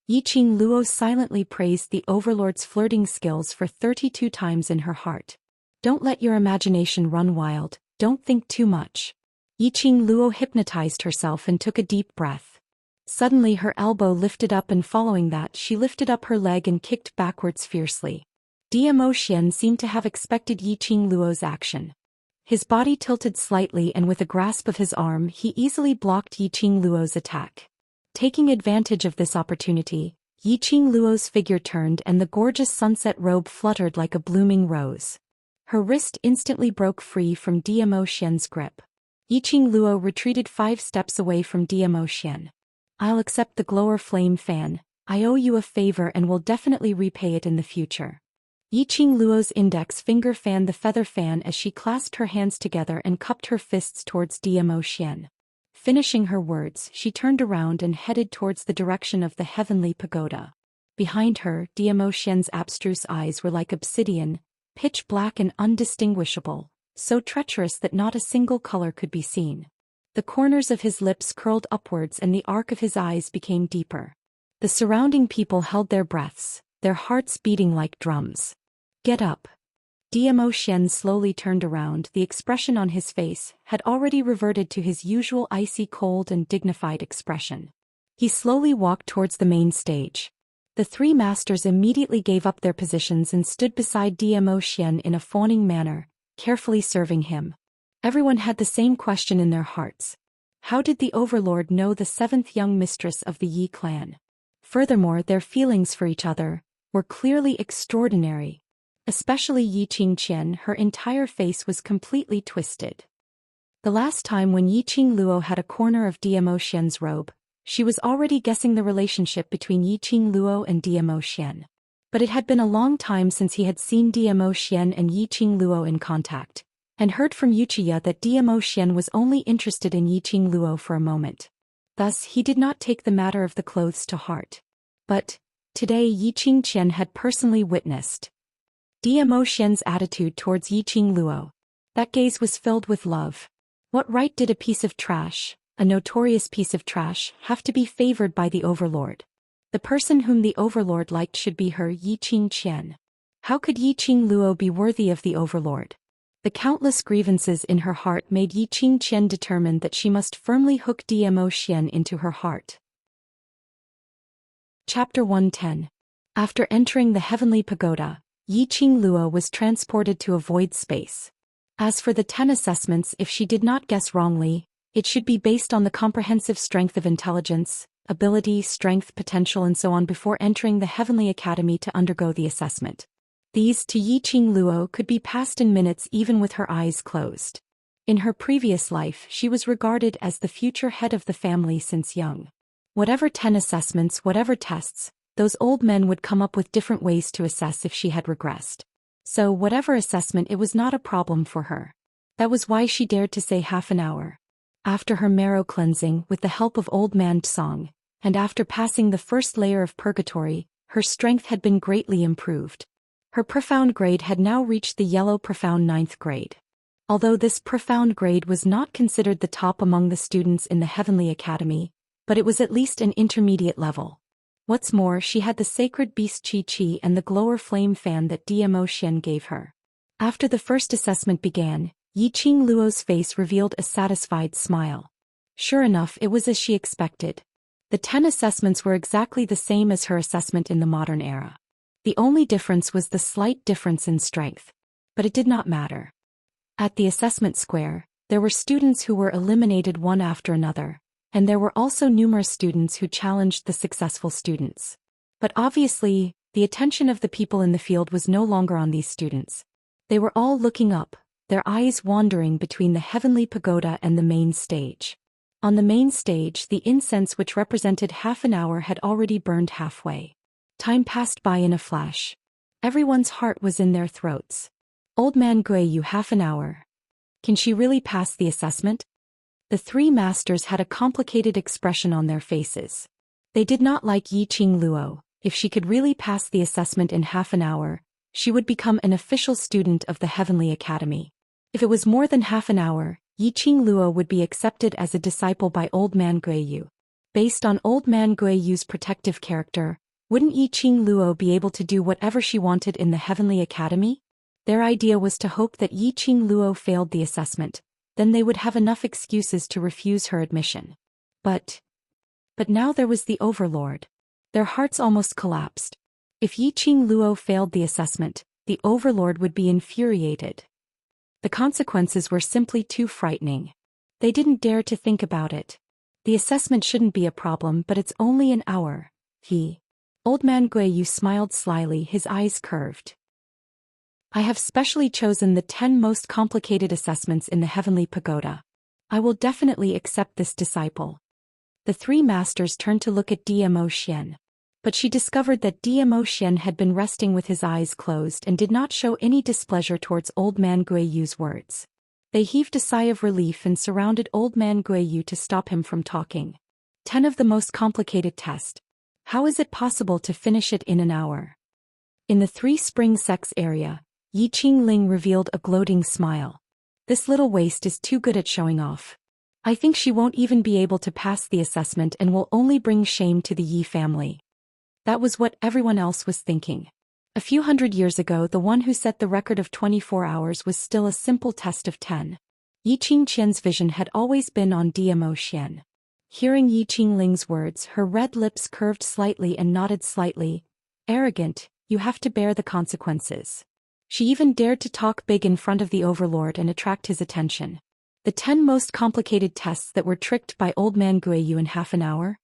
Yiqing Luo silently praised the overlord's flirting skills for 32 times in her heart. Don't let your imagination run wild, don't think too much. Yiqing Luo hypnotized herself and took a deep breath. Suddenly her elbow lifted up and following that she lifted up her leg and kicked backwards fiercely. Diamo Xian seemed to have expected Yiqing Luo's action. His body tilted slightly and with a grasp of his arm he easily blocked Yiqing Luo's attack. Taking advantage of this opportunity, Yiqing Luo's figure turned and the gorgeous sunset robe fluttered like a blooming rose. Her wrist instantly broke free from Diamo Xian's grip. Yiqing Luo retreated 5 steps away from Diamo Xian. I'll accept the glower flame fan. I owe you a favor and will definitely repay it in the future. Yiqing Luo's index finger fanned the feather fan as she clasped her hands together and cupped her fists towards Diamo Xian. Finishing her words, she turned around and headed towards the direction of the heavenly pagoda. Behind her, Diamo Xian's abstruse eyes were like obsidian, pitch black and undistinguishable, so treacherous that not a single color could be seen. The corners of his lips curled upwards and the arc of his eyes became deeper. The surrounding people held their breaths, their hearts beating like drums. Get up. Diamo Xian slowly turned around. The expression on his face had already reverted to his usual icy cold and dignified expression. He slowly walked towards the main stage. The 3 masters immediately gave up their positions and stood beside Diamo Xian in a fawning manner, carefully serving him. Everyone had the same question in their hearts. How did the overlord know the 7th young mistress of the Yi clan? Furthermore, their feelings for each other were clearly extraordinary. Especially Yiqing Qian, her entire face was completely twisted. The last time when Yiqing Luo had a corner of Diamo Xian's robe, she was already guessing the relationship between Yiqing Luo and Diamo Xian. But it had been a long time since he had seen Diamo Xian and Yiqing Luo in contact, and heard from Wuxia that Diamo Xian was only interested in Yiqing Luo for a moment. Thus he did not take the matter of the clothes to heart. But today Yiqing Qian had personally witnessed Diamo Xian's attitude towards Yiqing Luo. That gaze was filled with love. What right did a piece of trash, a notorious piece of trash, have to be favored by the overlord? The person whom the overlord liked should be her, Yiqing Qian. How could Yiqing Luo be worthy of the overlord? The countless grievances in her heart made Yiqing Qian determined that she must firmly hook Diamo Xian into her heart. Chapter 110. After entering the heavenly pagoda, Yi Qingluo was transported to a void space. As for the 10 assessments, if she did not guess wrongly, it should be based on the comprehensive strength of intelligence, ability, strength, potential and so on before entering the Heavenly Academy to undergo the assessment. These to Yi Qingluo could be passed in minutes even with her eyes closed. In her previous life she was regarded as the future head of the family since young. Whatever 10 assessments, whatever tests, those old men would come up with different ways to assess if she had regressed. So whatever assessment, it was not a problem for her. That was why she dared to say half an hour. After her marrow cleansing with the help of old man Tsong, and after passing the first layer of purgatory, her strength had been greatly improved. Her profound grade had now reached the yellow profound 9th grade. Although this profound grade was not considered the top among the students in the Heavenly Academy, but it was at least an intermediate level. What's more, she had the sacred beast Qi and the glower flame fan that Zhou Xian gave her. After the first assessment began, Yi Qingluo's face revealed a satisfied smile. Sure enough, it was as she expected. The 10 assessments were exactly the same as her assessment in the modern era. The only difference was the slight difference in strength. But it did not matter. At the assessment square, there were students who were eliminated one after another, and there were also numerous students who challenged the successful students. But obviously, the attention of the people in the field was no longer on these students. They were all looking up, their eyes wandering between the heavenly pagoda and the main stage. On the main stage, the incense which represented half an hour had already burned halfway. Time passed by in a flash. Everyone's heart was in their throats. Old man Guiyu, half an hour. Can she really pass the assessment? The 3 masters had a complicated expression on their faces. They did not like Yi Qingluo. If she could really pass the assessment in half an hour, she would become an official student of the Heavenly Academy. If it was more than half an hour, Yi Qingluo would be accepted as a disciple by Old Man Guiyu. Based on Old Man Guiyu's protective character, wouldn't Yi Qingluo be able to do whatever she wanted in the Heavenly Academy? Their idea was to hope that Yi Qingluo failed the assessment, then they would have enough excuses to refuse her admission. But now there was the Overlord. Their hearts almost collapsed. If Yi Qingluo failed the assessment, the Overlord would be infuriated. The consequences were simply too frightening. They didn't dare to think about it. The assessment shouldn't be a problem, but it's only an hour. Old Man Guiyu smiled slyly, his eyes curved. I have specially chosen the 10 most complicated assessments in the Heavenly Pagoda. I will definitely accept this disciple. The 3 masters turned to look at Zhou Xian. But she discovered that Zhou Xian had been resting with his eyes closed and did not show any displeasure towards Old Man Guiyu's words. They heaved a sigh of relief and surrounded Old Man Guiyu to stop him from talking. 10 of the most complicated test. How is it possible to finish it in an hour? In the 3 Spring Sects area, Yi Qingling revealed a gloating smile. This little waste is too good at showing off. I think she won't even be able to pass the assessment and will only bring shame to the Yi family. That was what everyone else was thinking. A few hundred years ago, the one who set the record of 24 hours was still a simple test of 10. Yi Qingqian's vision had always been on Zhou Xian. Hearing Yi Qingling's words, her red lips curved slightly and nodded slightly. Arrogant, you have to bear the consequences. She even dared to talk big in front of the Overlord and attract his attention. The 10 most complicated tests that were tricked by Old Man Guiyu in half an hour?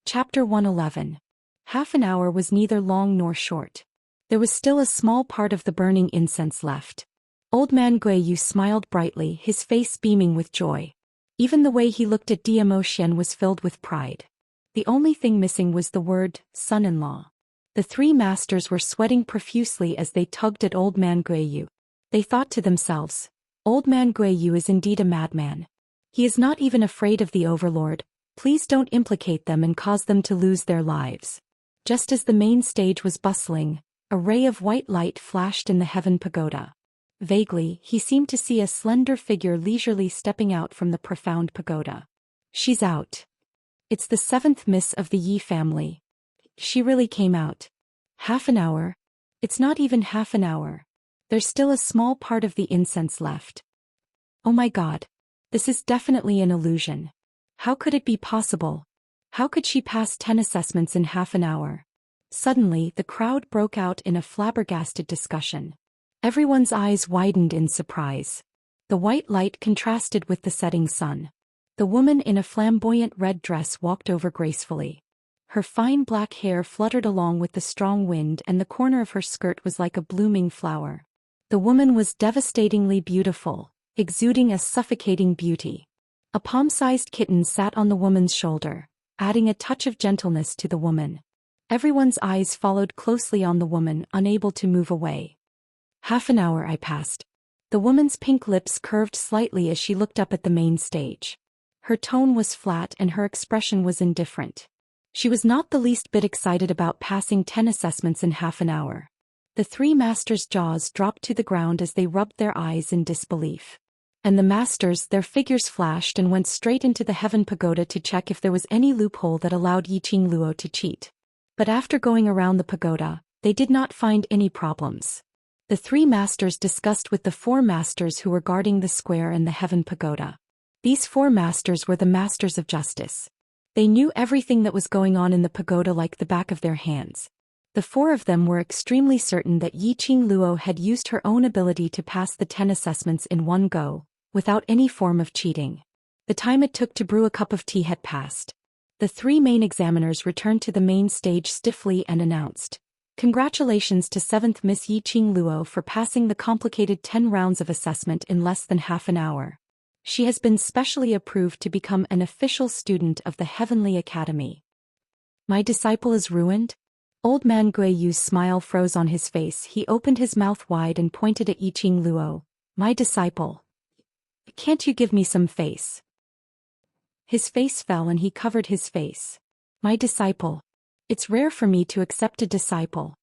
Chapter 111. Half an hour was neither long nor short. There was still a small part of the burning incense left. Old Man Guiyu smiled brightly, his face beaming with joy. Even the way he looked at Zhou Xian was filled with pride. The only thing missing was the word, son-in-law. The 3 masters were sweating profusely as they tugged at Old Man Guiyu. They thought to themselves, Old Man Guiyu is indeed a madman. He is not even afraid of the Overlord. Please don't implicate them and cause them to lose their lives. Just as the main stage was bustling, a ray of white light flashed in the heaven pagoda. Vaguely, he seemed to see a slender figure leisurely stepping out from the profound pagoda. She's out. It's the 7th miss of the Yi family. She really came out. Half an hour? It's not even half an hour. There's still a small part of the incense left. Oh my God. This is definitely an illusion. How could it be possible? How could she pass 10 assessments in half an hour? Suddenly, the crowd broke out in a flabbergasted discussion. Everyone's eyes widened in surprise. The white light contrasted with the setting sun. The woman in a flamboyant red dress walked over gracefully. Her fine black hair fluttered along with the strong wind, and the corner of her skirt was like a blooming flower. The woman was devastatingly beautiful, exuding a suffocating beauty. A palm-sized kitten sat on the woman's shoulder, adding a touch of gentleness to the woman. Everyone's eyes followed closely on the woman, unable to move away. Half an hour I passed. The woman's pink lips curved slightly as she looked up at the main stage. Her tone was flat and her expression was indifferent. She was not the least bit excited about passing 10 assessments in half an hour. The three masters' jaws dropped to the ground as they rubbed their eyes in disbelief. And the masters, their figures flashed and went straight into the Heaven Pagoda to check if there was any loophole that allowed Yiqing Luo to cheat. But after going around the pagoda, they did not find any problems. The three masters discussed with the four masters who were guarding the square and the Heaven Pagoda. These four masters were the masters of justice. They knew everything that was going on in the pagoda like the back of their hands. The four of them were extremely certain that Yiqing Luo had used her own ability to pass the 10 assessments in one go, without any form of cheating. The time it took to brew a cup of tea had passed. The three main examiners returned to the main stage stiffly and announced, "Congratulations to 7th Miss Yiqing Luo for passing the complicated 10 rounds of assessment in less than half an hour. She has been specially approved to become an official student of the Heavenly Academy." "My disciple is ruined?" Old man Guiyu's smile froze on his face. He opened his mouth wide and pointed at Yiqing Luo. "My disciple. Can't you give me some face?" His face fell and he covered his face. "My disciple. It's rare for me to accept a disciple."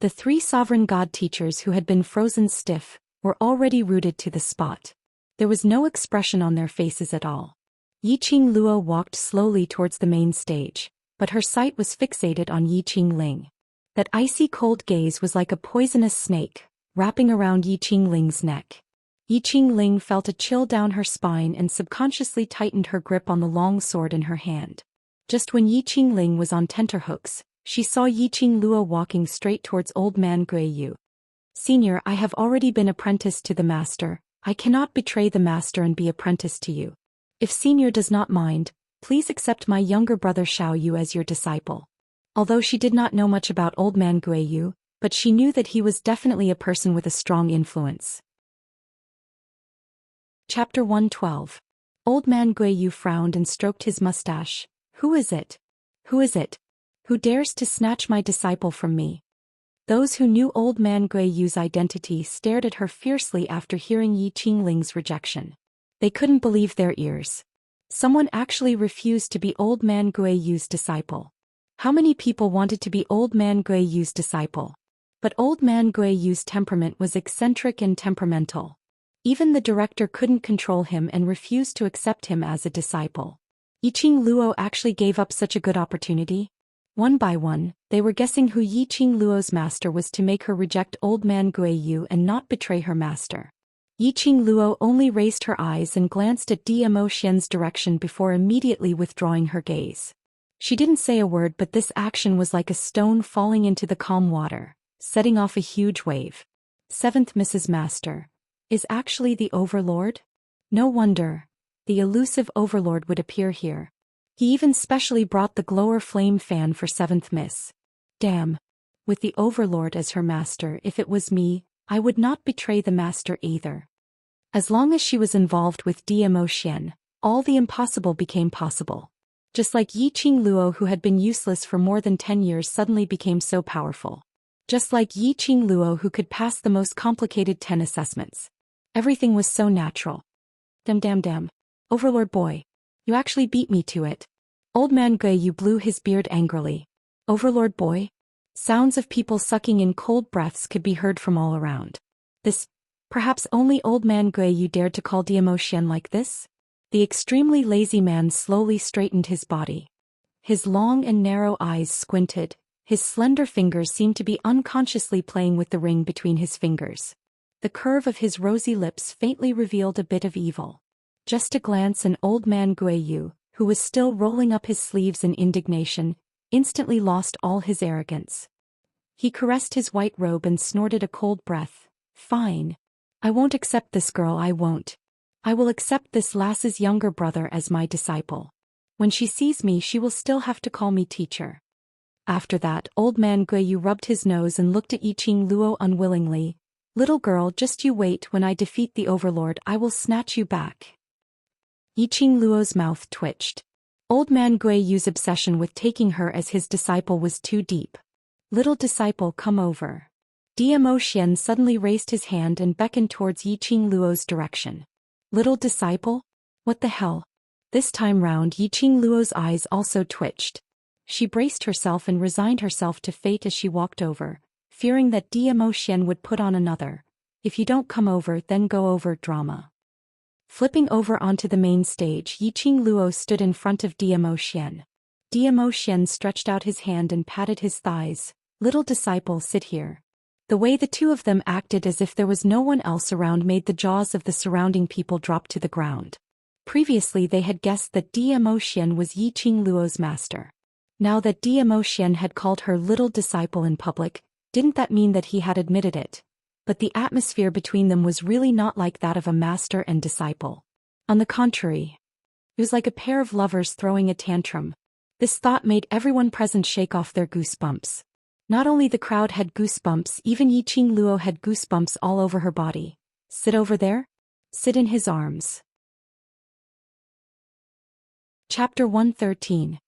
The three sovereign god teachers who had been frozen stiff were already rooted to the spot. There was no expression on their faces at all. Yiqing Luo walked slowly towards the main stage, but her sight was fixated on Yiqing Ling. That icy cold gaze was like a poisonous snake, wrapping around Yiqing Ling's neck. Yiqing Ling felt a chill down her spine and subconsciously tightened her grip on the long sword in her hand. Just when Yiqing Ling was on tenterhooks, she saw Yiqing Luo walking straight towards old man Guiyu. "Senior, I have already been apprenticed to the master. I cannot betray the master and be apprenticed to you. If senior does not mind, please accept my younger brother Xiao Yu as your disciple." Although she did not know much about old man Guiyu, but she knew that he was definitely a person with a strong influence. Chapter 112. Old man Guiyu frowned and stroked his mustache. "Who is it? Who is it? Who dares to snatch my disciple from me?" Those who knew old man Guiyu's identity stared at her fiercely after hearing Yiqing Ling's rejection. They couldn't believe their ears. Someone actually refused to be old man Guiyu's disciple. How many people wanted to be old man Guiyu's disciple? But old man Guiyu's temperament was eccentric and temperamental. Even the director couldn't control him and refused to accept him as a disciple. Yiqing Luo actually gave up such a good opportunity? One by one, they were guessing who Yiqing Luo's master was to make her reject old man Guiyu and not betray her master. Yiqing Luo only raised her eyes and glanced at Zhou Xian's direction before immediately withdrawing her gaze. She didn't say a word, but this action was like a stone falling into the calm water, setting off a huge wave. 7th Mrs. Master is actually the Overlord? No wonder. The elusive Overlord would appear here. He even specially brought the glower flame fan for 7th Miss. Damn. With the Overlord as her master, if it was me, I would not betray the master either. As long as she was involved with Zhou Xian, all the impossible became possible. Just like Yiqing Luo, who had been useless for more than 10 years, suddenly became so powerful. Just like Yiqing Luo, who could pass the most complicated 10 assessments. Everything was so natural. Damn. Overlord boy. You actually beat me to it. Old man Guiyu blew his beard angrily. Overlord boy? Sounds of people sucking in cold breaths could be heard from all around. Perhaps only old man Guiyu dared to call Zhou Xian like this? The extremely lazy man slowly straightened his body. His long and narrow eyes squinted, his slender fingers seemed to be unconsciously playing with the ring between his fingers. The curve of his rosy lips faintly revealed a bit of evil. Just a glance and old man Guiyu, who was still rolling up his sleeves in indignation, instantly lost all his arrogance. He caressed his white robe and snorted a cold breath. Fine. I won't accept this girl, I won't. I will accept this lass's younger brother as my disciple. When she sees me she will still have to call me teacher. After that, old man Guiyu rubbed his nose and looked at Yiqing Luo unwillingly. Little girl, just you wait, when I defeat the overlord I will snatch you back. Yiqing Luo's mouth twitched. Old man Guiyu's obsession with taking her as his disciple was too deep. Little disciple, come over. Zhou Xian suddenly raised his hand and beckoned towards Yiqing Luo's direction. Little disciple? What the hell? This time round Yiqing Luo's eyes also twitched. She braced herself and resigned herself to fate as she walked over, fearing that Zhou Xian would put on another "if you don't come over then go over" drama. Flipping over onto the main stage, Yiqing Luo stood in front of Zhou Xian. Zhou Xian stretched out his hand and patted his thighs. Little disciple, sit here. The way the two of them acted as if there was no one else around made the jaws of the surrounding people drop to the ground. Previously they had guessed that Zhou Xian was Yiqing Luo's master. Now that Zhou Xian had called her little disciple in public, didn't that mean that he had admitted it? But the atmosphere between them was really not like that of a master and disciple. On the contrary, it was like a pair of lovers throwing a tantrum. This thought made everyone present shake off their goosebumps. Not only the crowd had goosebumps, even Yiqing Luo had goosebumps all over her body. Sit over there? Sit in his arms. Chapter 113.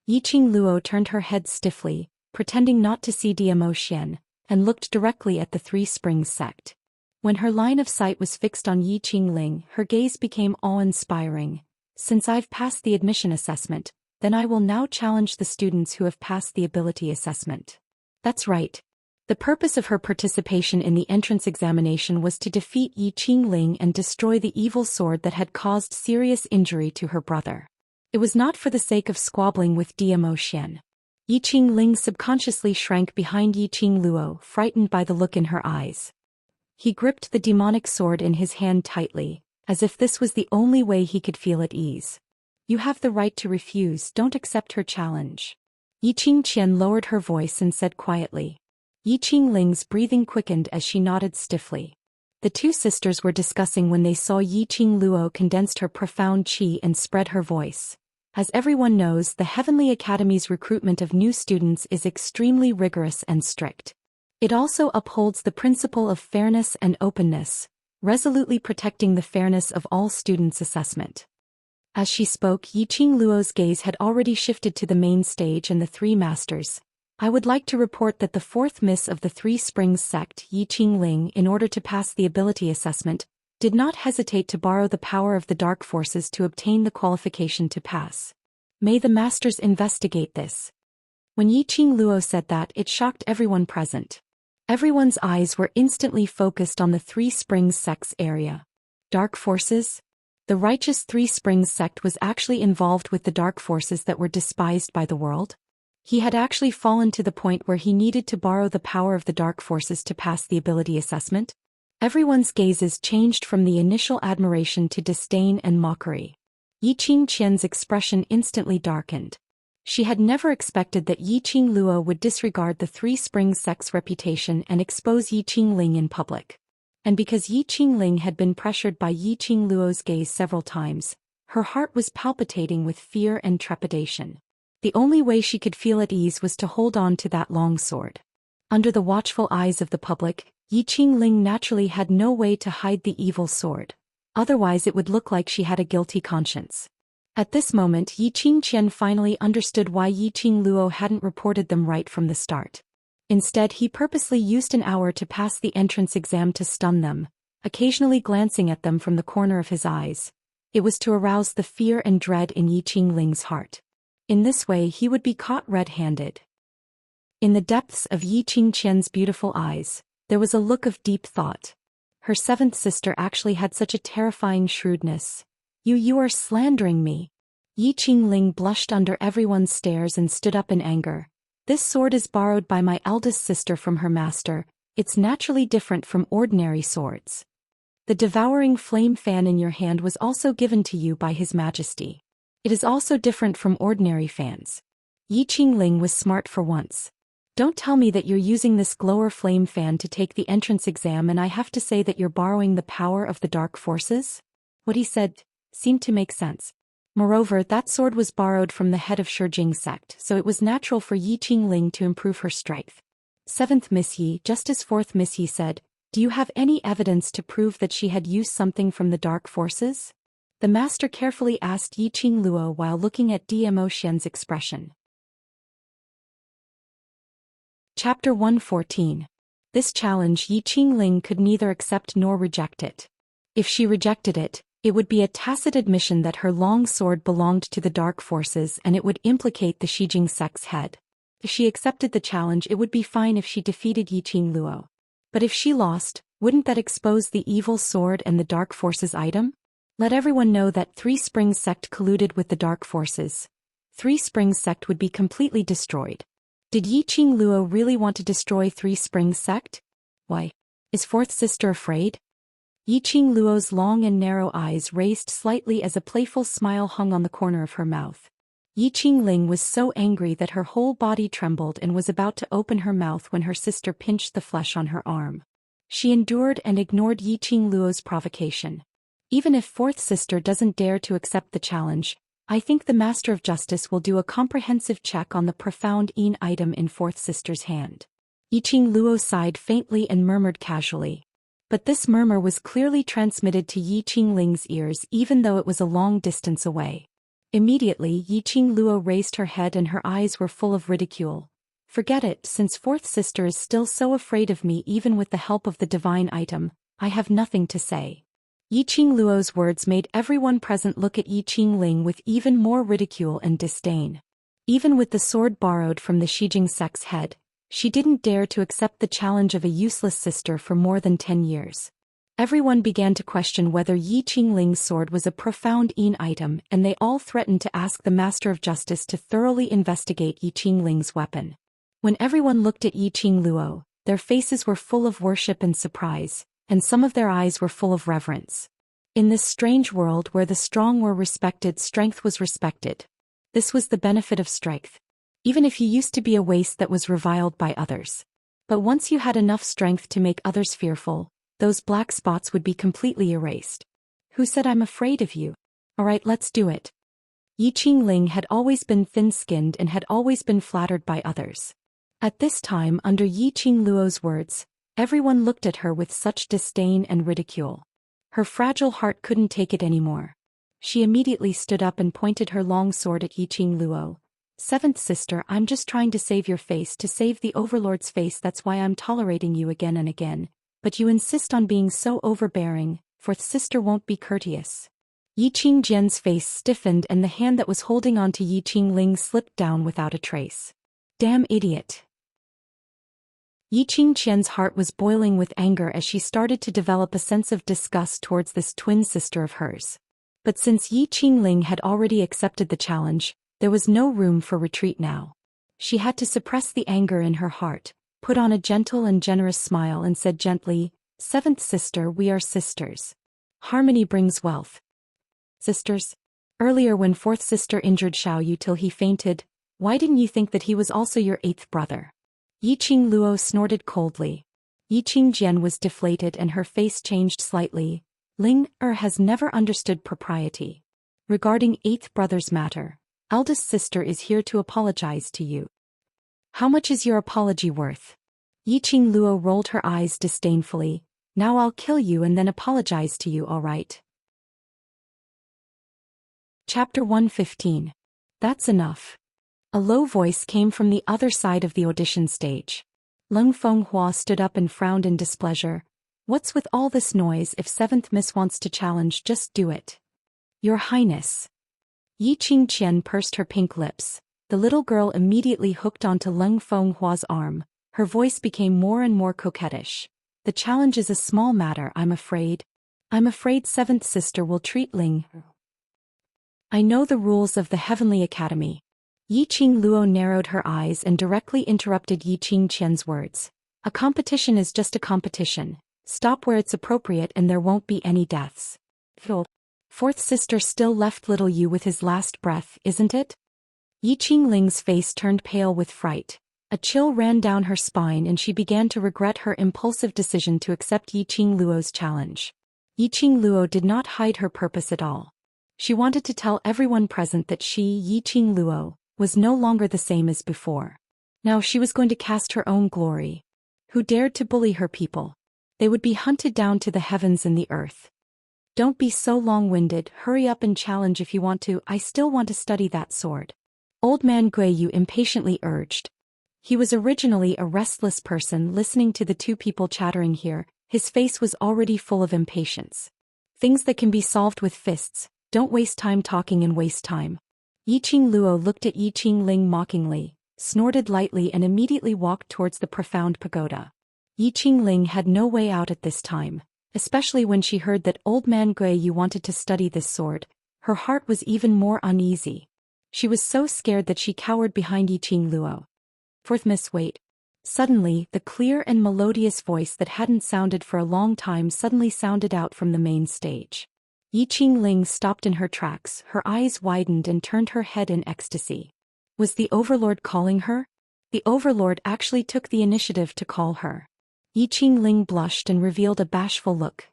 Yiqing Luo turned her head stiffly, pretending not to see Zhou Xian, and looked directly at the Three Springs sect. When her line of sight was fixed on Yiqing Ling, her gaze became awe-inspiring. Since I've passed the admission assessment, then I will now challenge the students who have passed the ability assessment. That's right. The purpose of her participation in the entrance examination was to defeat Yiqing Ling and destroy the evil sword that had caused serious injury to her brother. It was not for the sake of squabbling with Zhou Xian. Yiqing Ling subconsciously shrank behind Yiqing Luo, frightened by the look in her eyes. He gripped the demonic sword in his hand tightly, as if this was the only way he could feel at ease. You have the right to refuse, don't accept her challenge. Yiqing Qian lowered her voice and said quietly. Yiqing Ling's breathing quickened as she nodded stiffly. The two sisters were discussing when they saw Yiqing Luo condensed her profound qi and spread her voice. As everyone knows, the Heavenly Academy's recruitment of new students is extremely rigorous and strict. It also upholds the principle of fairness and openness, resolutely protecting the fairness of all students' assessment. As she spoke, Yiqing Luo's gaze had already shifted to the main stage and the three masters. I would like to report that the fourth miss of the Three Springs sect, Yiqing Ling, in order to pass the ability assessment, did not hesitate to borrow the power of the dark forces to obtain the qualification to pass. May the masters investigate this. When Yiqing Luo said that, it shocked everyone present. Everyone's eyes were instantly focused on the Three Springs sect's area. Dark forces? The righteous Three Springs sect was actually involved with the dark forces that were despised by the world? He had actually fallen to the point where he needed to borrow the power of the dark forces to pass the ability assessment? Everyone's gazes changed from the initial admiration to disdain and mockery. Yiqing Qian's expression instantly darkened. She had never expected that Yiqing Luo would disregard the Three Springs sect's reputation and expose Yiqing Ling in public. And because Yiqing Ling had been pressured by Yiqing Luo's gaze several times, her heart was palpitating with fear and trepidation. The only way she could feel at ease was to hold on to that long sword. Under the watchful eyes of the public, Yiqing Ling naturally had no way to hide the evil sword. Otherwise it would look like she had a guilty conscience. At this moment Yiqing Qian finally understood why Yiqing Luo hadn't reported them right from the start. Instead, he purposely used an hour to pass the entrance exam to stun them, occasionally glancing at them from the corner of his eyes. It was to arouse the fear and dread in Yiqing Ling's heart. In this way he would be caught red-handed. In the depths of Yiqing Qian's beautiful eyes, there was a look of deep thought. Her seventh sister actually had such a terrifying shrewdness. You are slandering me. Yiqing Ling blushed under everyone's stares and stood up in anger. This sword is borrowed by my eldest sister from her master. It's naturally different from ordinary swords. The devouring flame fan in your hand was also given to you by His Majesty. It is also different from ordinary fans. Yi Qingling was smart for once. Don't tell me that you're using this glower flame fan to take the entrance exam and I have to say that you're borrowing the power of the dark forces? What he said seemed to make sense. Moreover, that sword was borrowed from the head of Shijing sect, so it was natural for Yi Qingling to improve her strength. 7th Miss Yi, just as 4th Miss Yi said, do you have any evidence to prove that she had used something from the dark forces? The master carefully asked Yi Qingluo while looking at Dmo Xian's expression. Chapter 114. This challenge Yi Qingling could neither accept nor reject it. If she rejected it, it would be a tacit admission that her long sword belonged to the dark forces and it would implicate the Shijing sect's head. If she accepted the challenge, it would be fine if she defeated Yi Qingluo. But if she lost, wouldn't that expose the evil sword and the dark forces item? Let everyone know that Three Springs sect colluded with the dark forces. Three Springs sect would be completely destroyed. Did Yi Qingluo really want to destroy Three Springs sect? Why? Is 4th sister afraid? Yi Qingluo's long and narrow eyes raised slightly as a playful smile hung on the corner of her mouth. Yi Qingling was so angry that her whole body trembled and was about to open her mouth when her sister pinched the flesh on her arm. She endured and ignored Yi Qingluo's provocation. Even if 4th sister doesn't dare to accept the challenge, I think the Master of Justice will do a comprehensive check on the profound item in 4th sister's hand. Yi Qingluo sighed faintly and murmured casually. But this murmur was clearly transmitted to Yi Qingling's ears even though it was a long distance away. Immediately Yi Qingluo raised her head and her eyes were full of ridicule. Forget it, since 4th sister is still so afraid of me even with the help of the divine item, I have nothing to say. Yi Qingluo's words made everyone present look at Yi Qingling with even more ridicule and disdain. Even with the sword borrowed from the Shijing sect's head, she didn't dare to accept the challenge of a useless sister for more than 10 years. Everyone began to question whether Yi Qingling's sword was a profound item and they all threatened to ask the Master of Justice to thoroughly investigate Yi Qingling's weapon. When everyone looked at Yi Qingluo, their faces were full of worship and surprise, and some of their eyes were full of reverence. In this strange world where the strong were respected, strength was respected. This was the benefit of strength. Even if you used to be a waste that was reviled by others. But once you had enough strength to make others fearful, those black spots would be completely erased. Who said I'm afraid of you? Alright, let's do it. Yi Qingling had always been thin-skinned and had always been flattered by others. At this time, under Yi Qingluo's words, everyone looked at her with such disdain and ridicule. Her fragile heart couldn't take it anymore. She immediately stood up and pointed her long sword at Yi Qingluo. 7th sister, I'm just trying to save your face, to save the Overlord's face, that's why I'm tolerating you again and again. But you insist on being so overbearing, 4th sister won't be courteous. Yi Qingjian's face stiffened and the hand that was holding on to Yi Qingling slipped down without a trace. Damn idiot. Yi Qingqian's heart was boiling with anger as she started to develop a sense of disgust towards this twin sister of hers. But since Yi Qingling had already accepted the challenge, there was no room for retreat now. She had to suppress the anger in her heart, put on a gentle and generous smile and said gently, 7th sister, we are sisters. Harmony brings wealth. Sisters? Earlier when 4th sister injured Xiaoyu till he fainted, why didn't you think that he was also your 8th brother? Yi Qingluo snorted coldly. Yi Qingjian was deflated and her face changed slightly. Ling has never understood propriety. Regarding 8th brother's matter, eldest sister is here to apologize to you. How much is your apology worth? Yi Qingluo rolled her eyes disdainfully. Now I'll kill you and then apologize to you, all right? Chapter 115. That's enough. A low voice came from the other side of the audition stage. Leng Fenghua stood up and frowned in displeasure. What's with all this noise? If 7th Miss wants to challenge, just do it. Your Highness. Yi Qingqian pursed her pink lips. The little girl immediately hooked onto Leng Fenghua's arm. Her voice became more and more coquettish. The challenge is a small matter, I'm afraid. I'm afraid 7th sister will treat Ling. I know the rules of the Heavenly Academy. Yi Qingluo narrowed her eyes and directly interrupted Yi Qingqian's words. A competition is just a competition. Stop where it's appropriate and there won't be any deaths. Fourth sister still left little you with his last breath, isn't it? Yi Qingling's face turned pale with fright. A chill ran down her spine and she began to regret her impulsive decision to accept Yi Qingluo's challenge. Yi Qingluo did not hide her purpose at all. She wanted to tell everyone present that she, Yi Qingluo, was no longer the same as before. Now she was going to cast her own glory. Who dared to bully her people? They would be hunted down to the heavens and the earth. Don't be so long-winded, hurry up and challenge if you want to. I still want to study that sword. Old man Guiyu impatiently urged. He was originally a restless person listening to the two people chattering here. His face was already full of impatience. Things that can be solved with fists, don't waste time talking and waste time. Yi Qingluo looked at Yi Qingling mockingly, snorted lightly and immediately walked towards the profound pagoda. Yi Qingling had no way out at this time, especially when she heard that old man Guiyu wanted to study this sword. Her heart was even more uneasy. She was so scared that she cowered behind Yi Qingluo. Fourth Miss wait. Suddenly, the clear and melodious voice that hadn't sounded for a long time suddenly sounded out from the main stage. Yi Qingling stopped in her tracks, her eyes widened and turned her head in ecstasy. Was the Overlord calling her? The Overlord actually took the initiative to call her. Yi Qingling blushed and revealed a bashful look.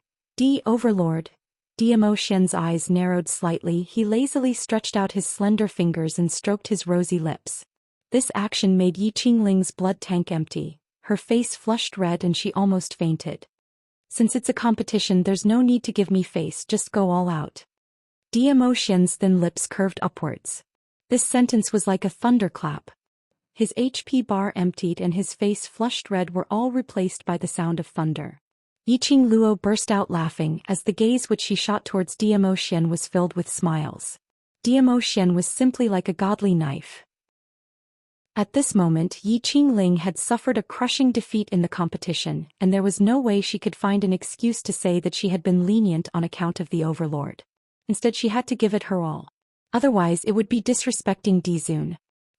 Overlord. Zhou Xian's eyes narrowed slightly. He lazily stretched out his slender fingers and stroked his rosy lips. This action made Yi Qingling's blood tank empty. Her face flushed red and she almost fainted. Since it's a competition, there's no need to give me face, just go all out. Zhou Xian's thin lips curved upwards. This sentence was like a thunderclap. His HP bar emptied and his face flushed red were all replaced by the sound of thunder. Yi Qingluo burst out laughing as the gaze which she shot towards Zhou Xian was filled with smiles. Zhou Xian was simply like a godly knife. At this moment Yi Qingling had suffered a crushing defeat in the competition, and there was no way she could find an excuse to say that she had been lenient on account of the Overlord. Instead she had to give it her all. Otherwise it would be disrespecting Dizun.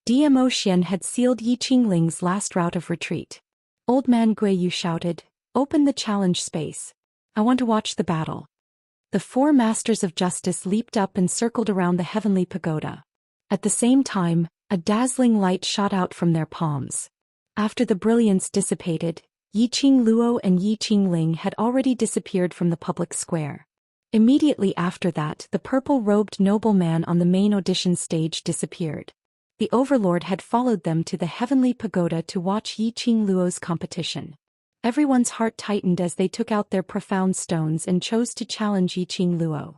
Zhou Xian had sealed Yi Qingling's last route of retreat. Old man Guiyu shouted, "Open the challenge space. I want to watch the battle." The four masters of justice leaped up and circled around the heavenly pagoda. At the same time, a dazzling light shot out from their palms. After the brilliance dissipated, Yi Qingluo and Yi Qingling had already disappeared from the public square. Immediately after that, the purple-robed nobleman on the main audition stage disappeared. The Overlord had followed them to the heavenly pagoda to watch Yi Qingluo's competition. Everyone's heart tightened as they took out their profound stones and chose to challenge Yi Qingluo.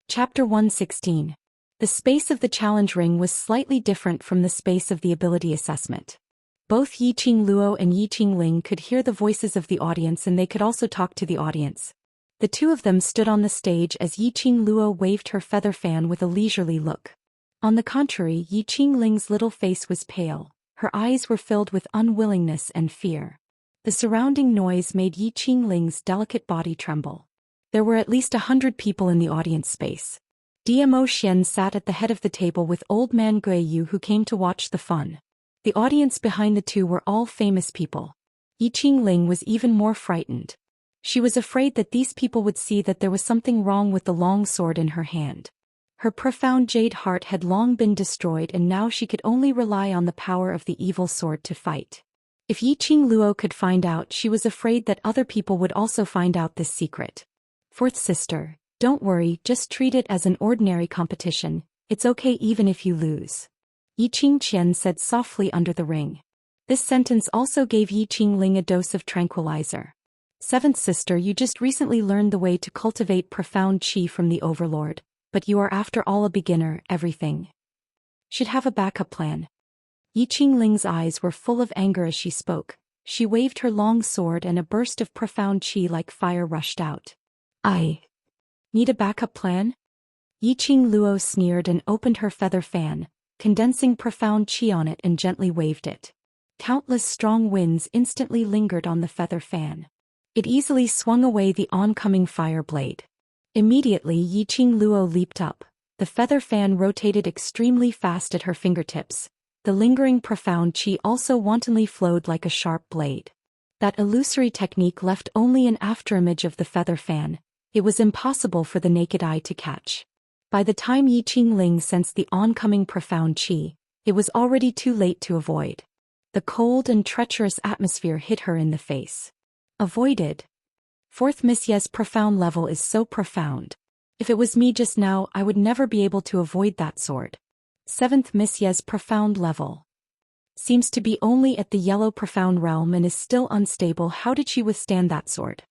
Chapter 116. The space of the challenge ring was slightly different from the space of the ability assessment. Both Yi Qingluo and Yi Qingling could hear the voices of the audience and they could also talk to the audience. The two of them stood on the stage as Yi Qingluo waved her feather fan with a leisurely look. On the contrary, Yi Qingling's little face was pale, her eyes were filled with unwillingness and fear. The surrounding noise made Yi Qingling's delicate body tremble. There were at least 100 people in the audience space. Zhou Xian sat at the head of the table with old man Guiyu who came to watch the fun. The audience behind the two were all famous people. Yi Qingling was even more frightened. She was afraid that these people would see that there was something wrong with the long sword in her hand. Her profound jade heart had long been destroyed and now she could only rely on the power of the evil sword to fight. If Yi Qingluo could find out, she was afraid that other people would also find out this secret. Fourth sister, don't worry, just treat it as an ordinary competition, it's okay even if you lose. Yi Qingqian said softly under the ring. This sentence also gave Yi Qingling a dose of tranquilizer. Seventh sister, you just recently learned the way to cultivate profound qi from the Overlord, but you are after all a beginner, everything should have a backup plan. Yi Qingling's eyes were full of anger as she spoke. She waved her long sword and a burst of profound qi like fire rushed out. I need a backup plan? Yi Qingluo sneered and opened her feather fan, condensing profound qi on it and gently waved it. Countless strong winds instantly lingered on the feather fan. It easily swung away the oncoming fire blade. Immediately Yi Qingluo leaped up. The feather fan rotated extremely fast at her fingertips. The lingering profound qi also wantonly flowed like a sharp blade. That illusory technique left only an afterimage of the feather fan. It was impossible for the naked eye to catch. By the time Yi Qingling sensed the oncoming profound qi, it was already too late to avoid. The cold and treacherous atmosphere hit her in the face. Avoided. Fourth Miss Ye's profound level is so profound. If it was me just now, I would never be able to avoid that sword. Seventh Miss Ye's profound level seems to be only at the yellow profound realm and is still unstable. How did she withstand that sword?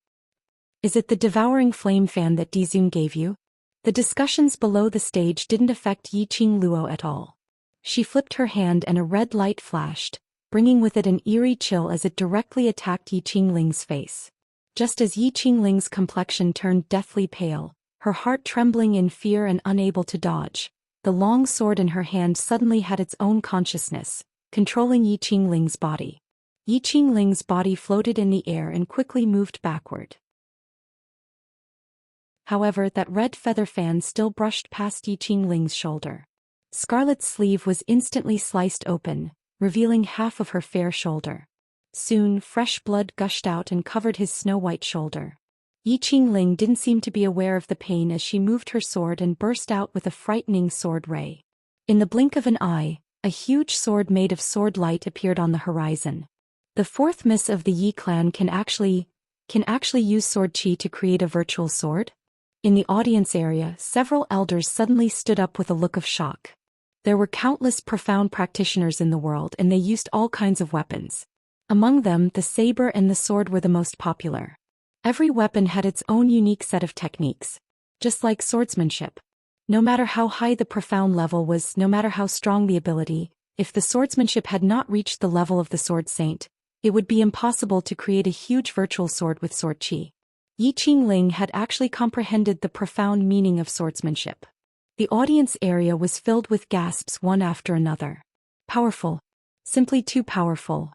Is it the devouring flame fan that Dizun gave you? The discussions below the stage didn't affect Yi Qingluo at all. She flipped her hand and a red light flashed, bringing with it an eerie chill as it directly attacked Yi Qingling's face. Just as Yi Qingling's complexion turned deathly pale, her heart trembling in fear and unable to dodge, the long sword in her hand suddenly had its own consciousness, controlling Yi Qingling's body. Yi Qingling's body floated in the air and quickly moved backward. However, that red feather fan still brushed past Yi Qingling's shoulder. Scarlet's sleeve was instantly sliced open, revealing half of her fair shoulder. Soon, fresh blood gushed out and covered his snow-white shoulder. Yi Qingling didn't seem to be aware of the pain as she moved her sword and burst out with a frightening sword ray. In the blink of an eye, a huge sword made of sword light appeared on the horizon. The fourth miss of the Yi clan can actually use sword qi to create a virtual sword? In the audience area, several elders suddenly stood up with a look of shock. There were countless profound practitioners in the world and they used all kinds of weapons. Among them, the saber and the sword were the most popular. Every weapon had its own unique set of techniques. Just like swordsmanship. No matter how high the profound level was, no matter how strong the ability, if the swordsmanship had not reached the level of the sword saint, it would be impossible to create a huge virtual sword with sword qi. Yi Qingling had actually comprehended the profound meaning of swordsmanship. The audience area was filled with gasps one after another. Powerful. Simply too powerful.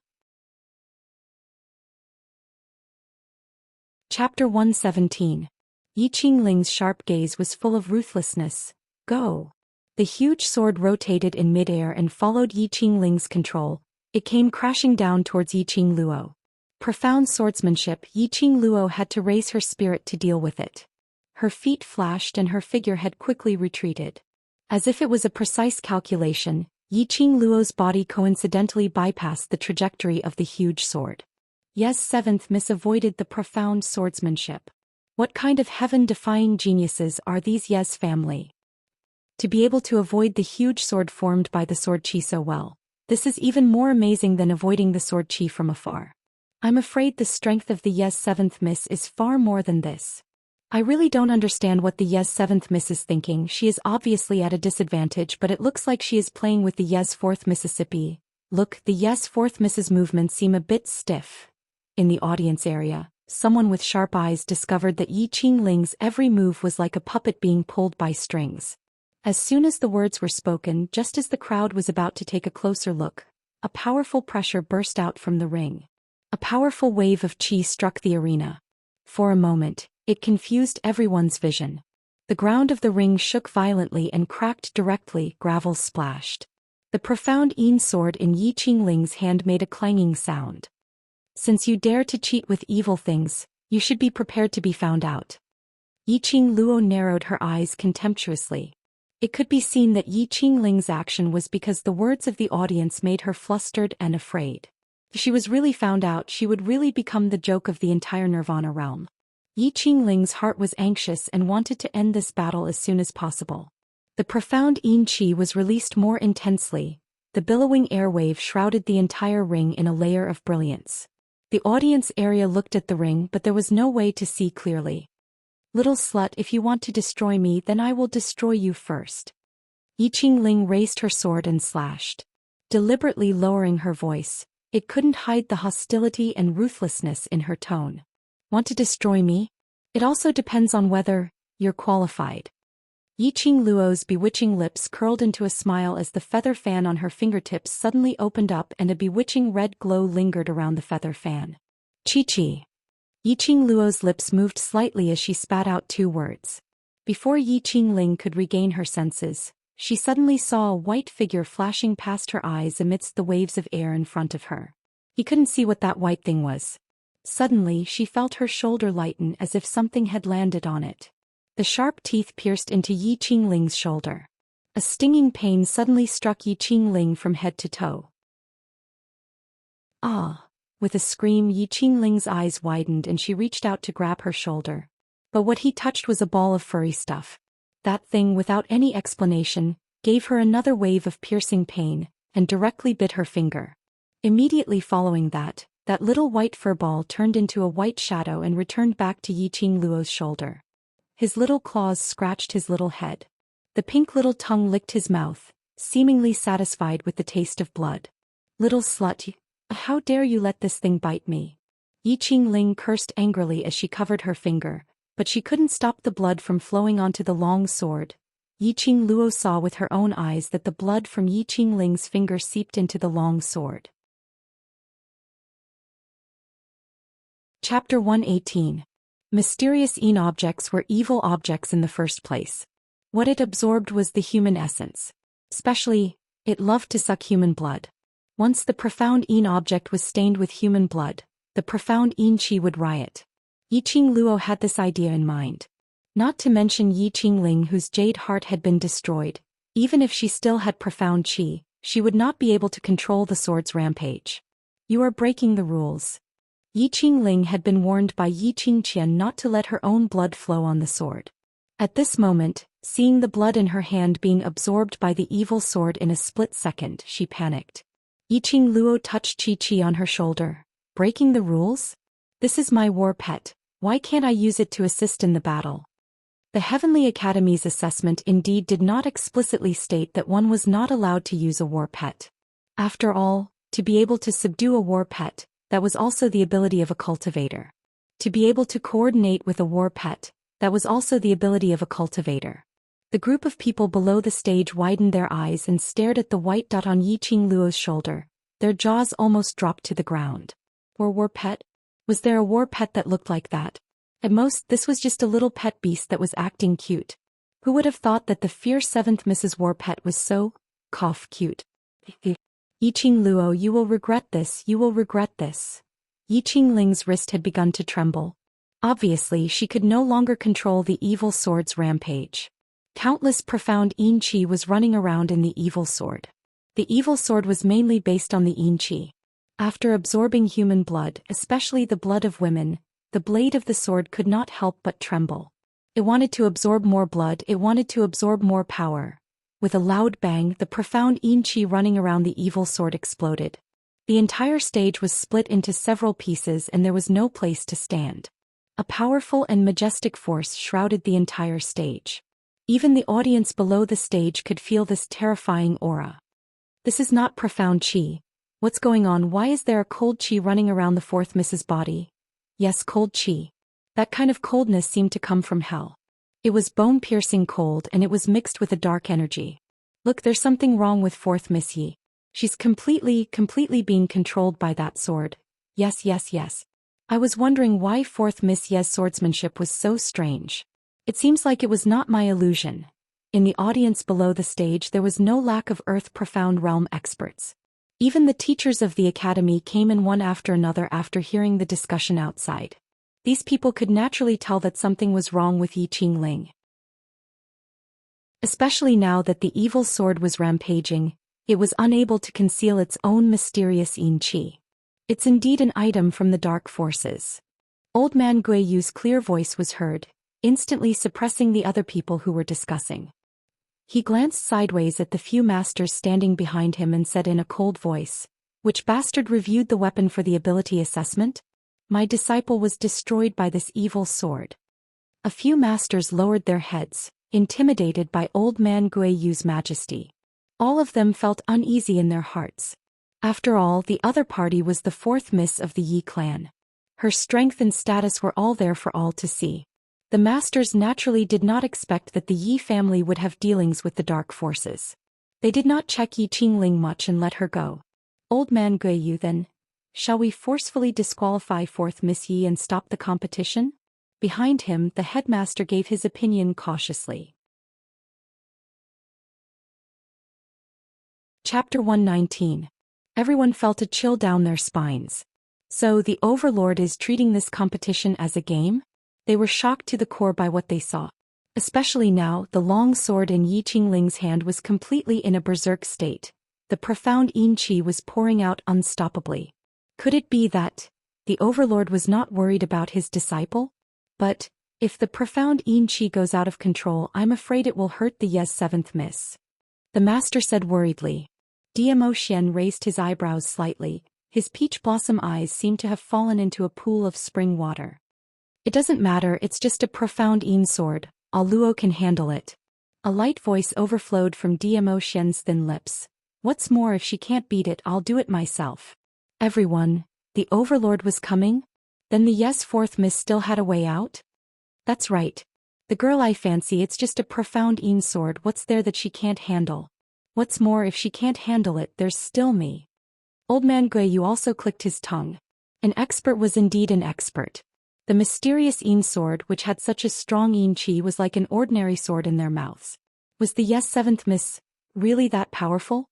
Chapter 117. Yi Qingling's sharp gaze was full of ruthlessness. Go. The huge sword rotated in midair and followed Yi Qingling's control. It came crashing down towards Yi Qingluo. Profound swordsmanship, Yi Qingluo had to raise her spirit to deal with it. Her feet flashed and her figure had quickly retreated. As if it was a precise calculation, Yi Qingluo's body coincidentally bypassed the trajectory of the huge sword. Ye's seventh miss avoided the profound swordsmanship. What kind of heaven-defying geniuses are these Ye's family? To be able to avoid the huge sword formed by the sword qi so well. This is even more amazing than avoiding the sword qi from afar. I'm afraid the strength of the Ye's seventh miss is far more than this. I really don't understand what the Ye's seventh miss is thinking. She is obviously at a disadvantage, but it looks like she is playing with the Ye's fourth Mississippi. Look, the Ye's fourth miss's movements seem a bit stiff. In the audience area, someone with sharp eyes discovered that Yi Qingling's every move was like a puppet being pulled by strings. As soon as the words were spoken, just as the crowd was about to take a closer look, a powerful pressure burst out from the ring. A powerful wave of qi struck the arena. For a moment, it confused everyone's vision. The ground of the ring shook violently and cracked directly, gravel splashed. The profound Yin sword in Yi Qingling's hand made a clanging sound. Since you dare to cheat with evil things, you should be prepared to be found out. Yi Qingluo narrowed her eyes contemptuously. It could be seen that Yi Qingling's action was because the words of the audience made her flustered and afraid. If she was really found out, she would really become the joke of the entire Nirvana realm. Yi Qingling's heart was anxious and wanted to end this battle as soon as possible. The profound Yin Qi was released more intensely. The billowing airwave shrouded the entire ring in a layer of brilliance. The audience area looked at the ring, but there was no way to see clearly. Little slut, if you want to destroy me, then I will destroy you first. Yi Qingling raised her sword and slashed. Deliberately lowering her voice, it couldn't hide the hostility and ruthlessness in her tone. Want to destroy me? It also depends on whether you're qualified. Yi Qingluo's bewitching lips curled into a smile as the feather fan on her fingertips suddenly opened up and a bewitching red glow lingered around the feather fan. Chi-chi. Yi Qingluo's lips moved slightly as she spat out two words. Before Yi Qingling could regain her senses, she suddenly saw a white figure flashing past her eyes amidst the waves of air in front of her. He couldn't see what that white thing was. Suddenly she felt her shoulder lighten as if something had landed on it. The sharp teeth pierced into Yi Qingling's shoulder. A stinging pain suddenly struck Yi Qingling from head to toe. Ah! With a scream, Yi Qingling's eyes widened and she reached out to grab her shoulder. But what he touched was a ball of furry stuff. That thing, without any explanation, gave her another wave of piercing pain, and directly bit her finger. Immediately following that little white fur ball turned into a white shadow and returned back to Yi Qingluo's shoulder. His little claws scratched his little head. The pink little tongue licked his mouth, seemingly satisfied with the taste of blood. Little slut, how dare you let this thing bite me? Yi Qingling cursed angrily as she covered her finger, but she couldn't stop the blood from flowing onto the long sword. Yi Qingluo saw with her own eyes that the blood from Yi Qingling's finger seeped into the long sword. Chapter 118. Mysterious Yin objects were evil objects in the first place. What it absorbed was the human essence. Especially, it loved to suck human blood. Once the profound Yin object was stained with human blood, the profound Yin qi would riot. Yi Qingluo had this idea in mind. Not to mention Yi Qingling, whose jade heart had been destroyed. Even if she still had profound qi, she would not be able to control the sword's rampage. You are breaking the rules. Yi Qingling had been warned by Yi Xianxia not to let her own blood flow on the sword. At this moment, seeing the blood in her hand being absorbed by the evil sword in a split second, she panicked. Yi Qingluo touched Qi on her shoulder. Breaking the rules? This is my war pet. Why can't I use it to assist in the battle? The Heavenly Academy's assessment indeed did not explicitly state that one was not allowed to use a war pet. After all, to be able to subdue a war pet, that was also the ability of a cultivator. To be able to coordinate with a war pet, that was also the ability of a cultivator. The group of people below the stage widened their eyes and stared at the white dot on Yi Qingluo's shoulder. Their jaws almost dropped to the ground. Or war pet? Was there a war pet that looked like that? At most, this was just a little pet beast that was acting cute. Who would have thought that the fierce 7th Mrs. War Pet was so, cute? Yi Qingluo, you will regret this, you will regret this. Yi Qingling's wrist had begun to tremble. Obviously, she could no longer control the evil sword's rampage. Countless profound Yin Qi was running around in the evil sword. The evil sword was mainly based on the Yin Qi. After absorbing human blood, especially the blood of women, the blade of the sword could not help but tremble. It wanted to absorb more blood, it wanted to absorb more power. With a loud bang, the profound Yin Qi running around the evil sword exploded. The entire stage was split into several pieces and there was no place to stand. A powerful and majestic force shrouded the entire stage. Even the audience below the stage could feel this terrifying aura. This is not profound qi. What's going on? Why is there a cold qi running around the 4th Mrs. body? Yes, cold qi. That kind of coldness seemed to come from hell. It was bone-piercing cold and it was mixed with a dark energy. Look, there's something wrong with 4th Miss Yi. She's completely being controlled by that sword. Yes. I was wondering why 4th Miss Ye's swordsmanship was so strange. It seems like it was not my illusion. In the audience below the stage there was no lack of Earth Profound Realm experts. Even the teachers of the academy came in one after another after hearing the discussion outside. These people could naturally tell that something was wrong with Yi Qingling. Especially now that the evil sword was rampaging, it was unable to conceal its own mysterious Yin Qi. It's indeed an item from the dark forces. Old man Guiyu's clear voice was heard, instantly suppressing the other people who were discussing. He glanced sideways at the few masters standing behind him and said in a cold voice, "Which bastard reviewed the weapon for the ability assessment? My disciple was destroyed by this evil sword." A few masters lowered their heads, intimidated by old man Guiyu's majesty. All of them felt uneasy in their hearts. After all, the other party was the 4th Miss of the Yi clan. Her strength and status were all there for all to see. The masters naturally did not expect that the Yi family would have dealings with the dark forces. They did not check Yi Qingling much and let her go. Old man Guiyu then, "Shall we forcefully disqualify 4th Miss Yi and stop the competition?" Behind him, the headmaster gave his opinion cautiously. Chapter 119. Everyone felt a chill down their spines. So the Overlord is treating this competition as a game? They were shocked to the core by what they saw. Especially now, the long sword in Yi Qingling's hand was completely in a berserk state. The profound yin qi was pouring out unstoppably. Could it be that the Overlord was not worried about his disciple? But if the profound yin qi goes out of control, I'm afraid it will hurt the Yes seventh miss. The master said worriedly. Zhou Xian raised his eyebrows slightly. His peach blossom eyes seemed to have fallen into a pool of spring water. It doesn't matter, it's just a profound yin sword. Luo can handle it. A light voice overflowed from Zhou Xian's thin lips. What's more, if she can't beat it, I'll do it myself. Everyone, the Overlord was coming? Then the Yes fourth miss still had a way out? That's right. The girl I fancy, it's just a profound yin sword. What's there that she can't handle? What's more, if she can't handle it, there's still me. Old man Guiyu also clicked his tongue. An expert was indeed an expert. The mysterious yin sword, which had such a strong yin qi, was like an ordinary sword in their mouths. Was the Yes seventh miss really that powerful?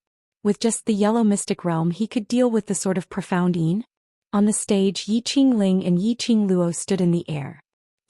With just the yellow mystic realm he could deal with the sort of profound yin? On the stage, Yi Qingling and Yi Qingluo stood in the air.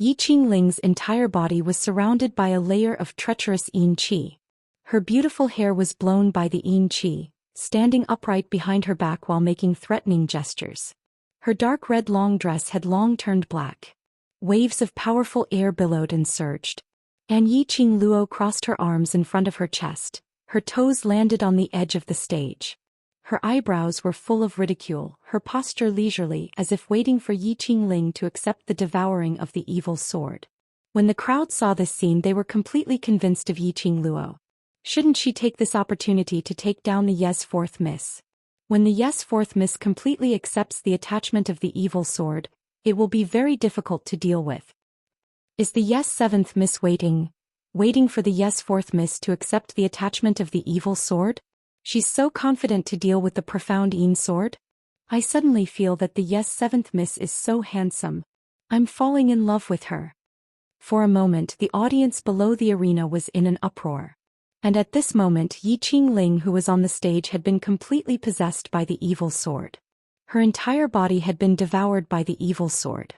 Yi Qingling's entire body was surrounded by a layer of treacherous yin qi. Her beautiful hair was blown by the yin qi, standing upright behind her back while making threatening gestures. Her dark red long dress had long turned black. Waves of powerful air billowed and surged. And Yi Qingluo crossed her arms in front of her chest. Her toes landed on the edge of the stage. Her eyebrows were full of ridicule, her posture leisurely, as if waiting for Yi Qingling to accept the devouring of the evil sword. When the crowd saw this scene, they were completely convinced of Yi Qingluo. Shouldn't she take this opportunity to take down the Yes fourth miss? When the Yes fourth miss completely accepts the attachment of the evil sword, it will be very difficult to deal with. Is the Yes seventh miss waiting for the Yes fourth miss to accept the attachment of the evil sword? She's so confident to deal with the profound yin sword? I suddenly feel that the Yes seventh miss is so handsome. I'm falling in love with her. For a moment the audience below the arena was in an uproar. And at this moment Yi Qingling, who was on the stage, had been completely possessed by the evil sword. Her entire body had been devoured by the evil sword.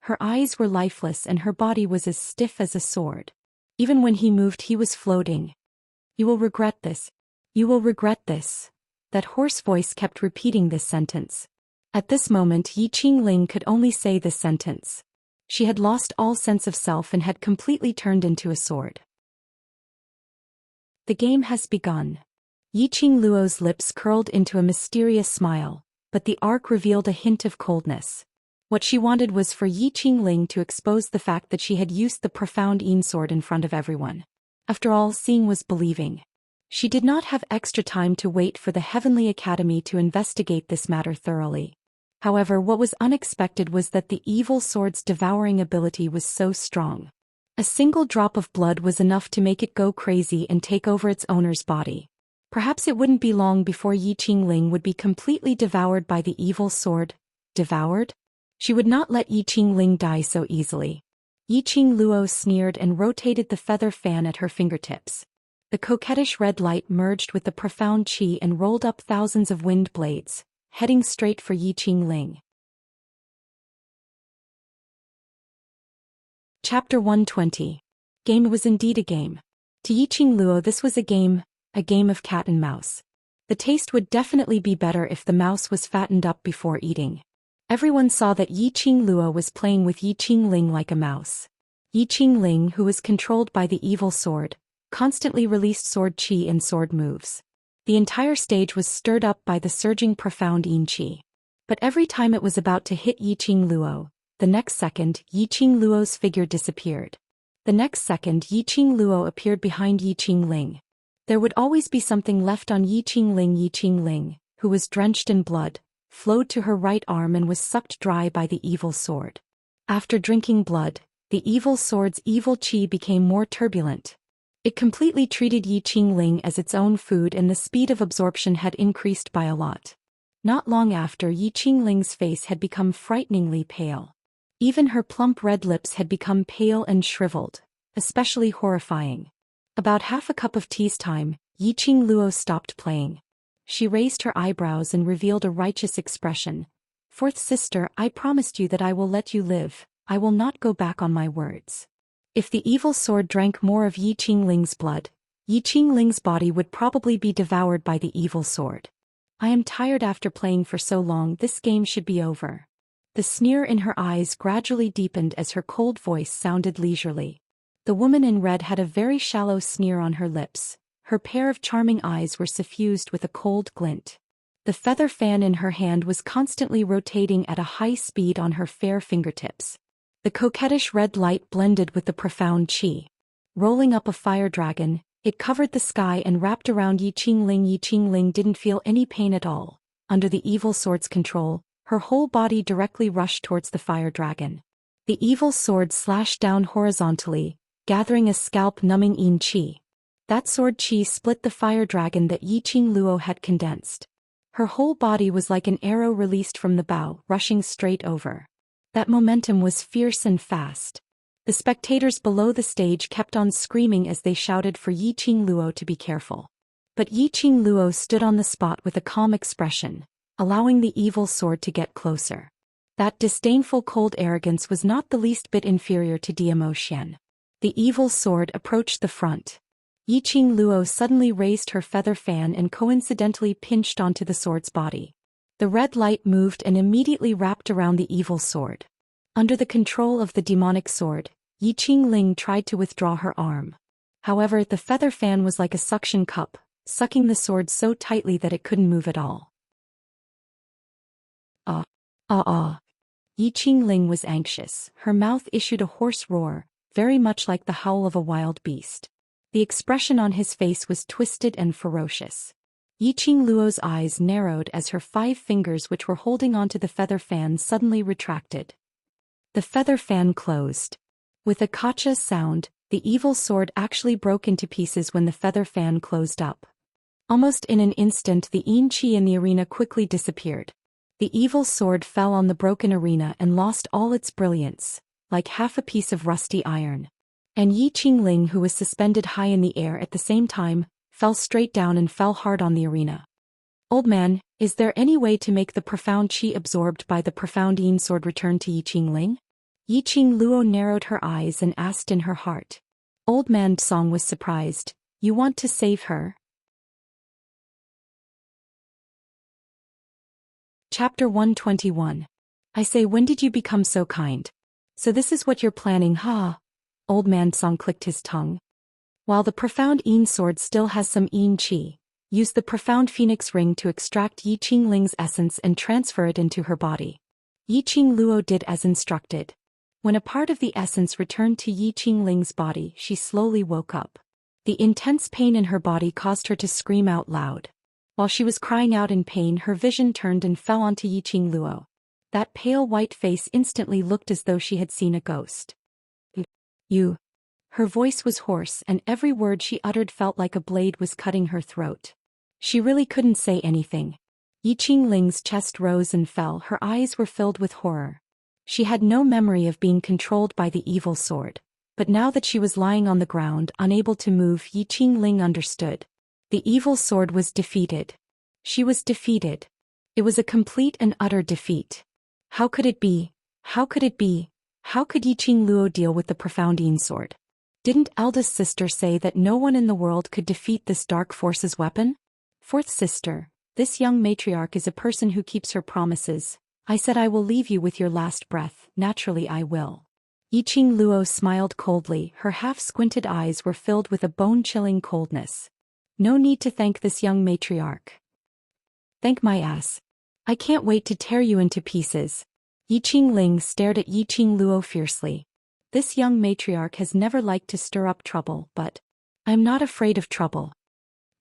Her eyes were lifeless and her body was as stiff as a sword. Even when he moved he was floating. You will regret this. You will regret this. That hoarse voice kept repeating this sentence. At this moment Yi Qingling could only say this sentence. She had lost all sense of self and had completely turned into a sword. The game has begun. Yi Qingluo's lips curled into a mysterious smile, but the arc revealed a hint of coldness. What she wanted was for Yi Qingling to expose the fact that she had used the profound yin sword in front of everyone. After all, seeing was believing. She did not have extra time to wait for the Heavenly Academy to investigate this matter thoroughly. However, what was unexpected was that the evil sword's devouring ability was so strong. A single drop of blood was enough to make it go crazy and take over its owner's body. Perhaps it wouldn't be long before Yi Qingling would be completely devoured by the evil sword. Devoured? She would not let Yi Qingling die so easily. Yi Qingluo sneered and rotated the feather fan at her fingertips. The coquettish red light merged with the profound qi and rolled up thousands of wind blades, heading straight for Yi Qingling. Chapter 120. Game was indeed a game. To Yi Qingluo this was a game of cat and mouse. The taste would definitely be better if the mouse was fattened up before eating. Everyone saw that Yi Qingluo was playing with Yi Qingling like a mouse. Yi Qingling, who was controlled by the evil sword, constantly released sword qi and sword moves. The entire stage was stirred up by the surging profound yin qi. But every time it was about to hit Yi Qingluo, the next second Yi Qingluo's figure disappeared. The next second Yi Qingluo appeared behind Yi Qingling. There would always be something left on Yi Qingling. Yi Qingling, who was drenched in blood, flowed to her right arm and was sucked dry by the evil sword. After drinking blood, the evil sword's evil qi became more turbulent. It completely treated Yi Qingling as its own food and the speed of absorption had increased by a lot. Not long after, Yi Qingling's face had become frighteningly pale. Even her plump red lips had become pale and shriveled, especially horrifying. About half a cup of tea's time, Yi Qingluo stopped playing. She raised her eyebrows and revealed a righteous expression. Fourth sister, I promised you that I will let you live, I will not go back on my words. If the evil sword drank more of Yi Qingling's blood, Yi Qingling's body would probably be devoured by the evil sword. I am tired after playing for so long, this game should be over. The sneer in her eyes gradually deepened as her cold voice sounded leisurely. The woman in red had a very shallow sneer on her lips. Her pair of charming eyes were suffused with a cold glint. The feather fan in her hand was constantly rotating at a high speed on her fair fingertips. The coquettish red light blended with the profound qi. Rolling up a fire dragon, it covered the sky and wrapped around Yi Qingling. Yi Qingling didn't feel any pain at all. Under the evil sword's control, her whole body directly rushed towards the fire dragon. The evil sword slashed down horizontally, gathering a scalp-numbing yin qi. That sword qi split the fire dragon that Yi Qingluo had condensed. Her whole body was like an arrow released from the bow, rushing straight over. That momentum was fierce and fast. The spectators below the stage kept on screaming as they shouted for Yi Qingluo to be careful. But Yi Qingluo stood on the spot with a calm expression, allowing the evil sword to get closer. That disdainful cold arrogance was not the least bit inferior to Zhou Xian. The evil sword approached the front. Yi Qingluo suddenly raised her feather fan and coincidentally pinched onto the sword's body. The red light moved and immediately wrapped around the evil sword. Under the control of the demonic sword, Yi Qingling tried to withdraw her arm. However, the feather fan was like a suction cup, sucking the sword so tightly that it couldn't move at all. Yi Qingling was anxious. Her mouth issued a hoarse roar, very much like the howl of a wild beast. The expression on his face was twisted and ferocious. Yi Qingluo's eyes narrowed as her 5 fingers which were holding onto the feather fan suddenly retracted. The feather fan closed. With a kacha sound, the evil sword actually broke into pieces when the feather fan closed up. Almost in an instant, the yin qi in the arena quickly disappeared. The evil sword fell on the broken arena and lost all its brilliance, like half a piece of rusty iron. And Yi Qingling, who was suspended high in the air at the same time, fell straight down and fell hard on the arena. Old man, is there any way to make the profound qi absorbed by the profound yin sword return to Yi Qingling? Yi Qingluo narrowed her eyes and asked in her heart. Old man Song was surprised. You want to save her? Chapter 121. I say, when did you become so kind? So this is what you're planning, huh? Old man Song clicked his tongue. While the profound yin sword still has some yin qi, use the profound phoenix ring to extract Yi Qingling's essence and transfer it into her body. Yi Qingluo did as instructed. When a part of the essence returned to Yi Qingling's body, she slowly woke up. The intense pain in her body caused her to scream out loud. While she was crying out in pain, her vision turned and fell onto Yi Qingluo. That pale white face instantly looked as though she had seen a ghost. You. Her voice was hoarse and every word she uttered felt like a blade was cutting her throat. She really couldn't say anything. Yi Qingling's chest rose and fell, her eyes were filled with horror. She had no memory of being controlled by the evil sword. But now that she was lying on the ground, unable to move, Yi Qingling understood. The evil sword was defeated. She was defeated. It was a complete and utter defeat. How could it be? How could it be? How could Yi Qingluo deal with the profound yin sword? Didn't eldest sister say that no one in the world could defeat this dark force's weapon? Fourth sister, this young matriarch is a person who keeps her promises. I said I will leave you with your last breath, naturally I will. Yi Qingluo smiled coldly, her half-squinted eyes were filled with a bone-chilling coldness. No need to thank this young matriarch. Thank my ass. I can't wait to tear you into pieces. Yi Qingling stared at Yi Qingluo fiercely. This young matriarch has never liked to stir up trouble, but I'm not afraid of trouble.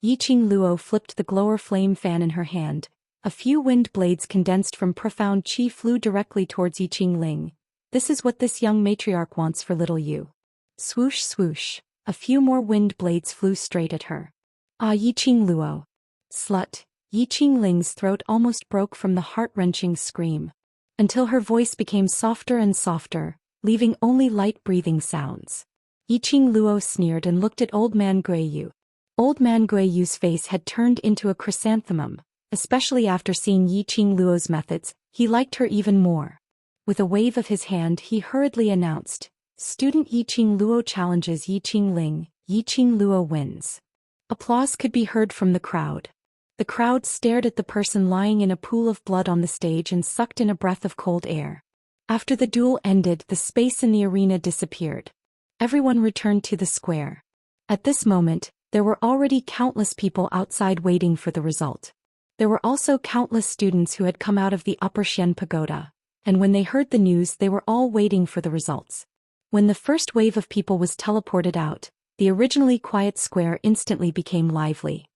Yi Qingluo flipped the glower flame fan in her hand. A few wind blades condensed from profound qi flew directly towards Yi Qingling. This is what this young matriarch wants for little you. Swoosh swoosh. A few more wind blades flew straight at her. Ah, Yi Qingluo. Slut. Yi Qingling's throat almost broke from the heart-wrenching scream, until her voice became softer and softer, leaving only light breathing sounds. Yi Qingluo sneered and looked at Old Man Guiyu. Old Man Guiyu's face had turned into a chrysanthemum, especially after seeing Yi Qingluo's methods. He liked her even more. With a wave of his hand he hurriedly announced, "Student Yiqing Luo challenges Yiqing Ling, Yiqing Luo wins." Applause could be heard from the crowd. The crowd stared at the person lying in a pool of blood on the stage and sucked in a breath of cold air. After the duel ended, the space in the arena disappeared. Everyone returned to the square. At this moment, there were already countless people outside waiting for the result. There were also countless students who had come out of the Upper Xian Pagoda, and when they heard the news they were all waiting for the results. When the first wave of people was teleported out, the originally quiet square instantly became lively.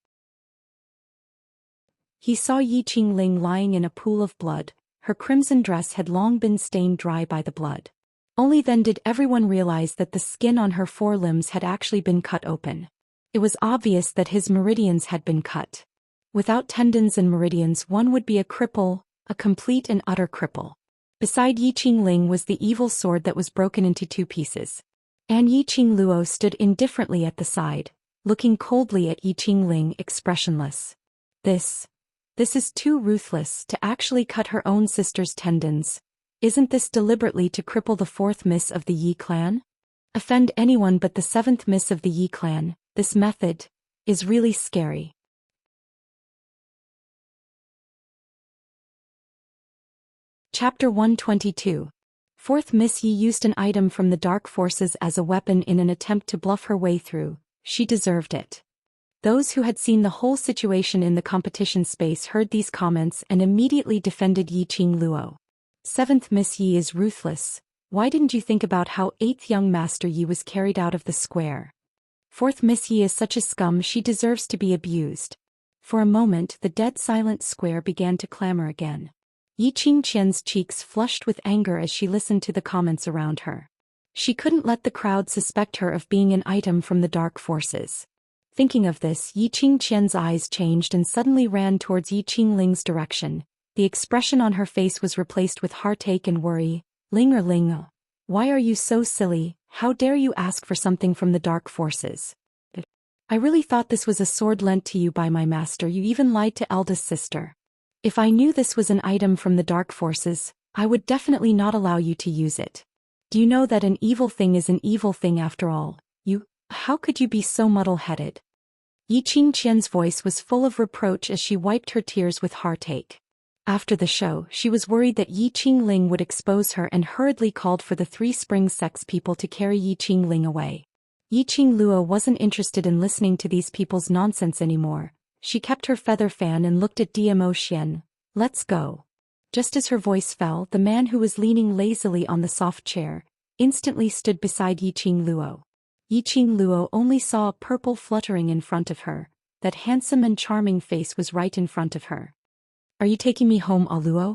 He saw Yiqing Ling lying in a pool of blood. Her crimson dress had long been stained dry by the blood. Only then did everyone realize that the skin on her forelimbs had actually been cut open. It was obvious that his meridians had been cut. Without tendons and meridians one would be a cripple, a complete and utter cripple. Beside Yiqing Ling was the evil sword that was broken into 2 pieces. And Yiqing Luo stood indifferently at the side, looking coldly at Yiqing Ling, expressionless. This is too ruthless, to actually cut her own sister's tendons. Isn't this deliberately to cripple the 4th miss of the Yi clan? Offend anyone but the 7th miss of the Yi clan. This method is really scary. Chapter 122. 4th Miss Yi used an item from the dark forces as a weapon in an attempt to bluff her way through. She deserved it. Those who had seen the whole situation in the competition space heard these comments and immediately defended Yiqing Luo. 7th Miss Yi is ruthless. Why didn't you think about how 8th young Master Yi was carried out of the square? 4th Miss Yi is such a scum, she deserves to be abused. For a moment the dead silent square began to clamor again. Yiqing Qian's cheeks flushed with anger as she listened to the comments around her. She couldn't let the crowd suspect her of being an item from the dark forces. Thinking of this, Yiqing Qian's eyes changed and suddenly ran towards Yiqing Ling's direction. The expression on her face was replaced with heartache and worry. Ling, why are you so silly? How dare you ask for something from the dark forces? I really thought this was a sword lent to you by my master. You even lied to eldest sister. If I knew this was an item from the dark forces, I would definitely not allow you to use it. Do you know that an evil thing is an evil thing after all? How could you be so muddle-headed? Yiqing Qian's voice was full of reproach as she wiped her tears with heartache. After the show, she was worried that Yiqing Ling would expose her and hurriedly called for the 3 Spring Sex people to carry Yiqing Ling away. Yiqing Luo wasn't interested in listening to these people's nonsense anymore. She kept her feather fan and looked at Zhou Xian. Let's go. Just as her voice fell, the man who was leaning lazily on the soft chair instantly stood beside Yiqing Luo. Yiqing Luo only saw a purple fluttering in front of her. That handsome and charming face was right in front of her. Are you taking me home, Luo?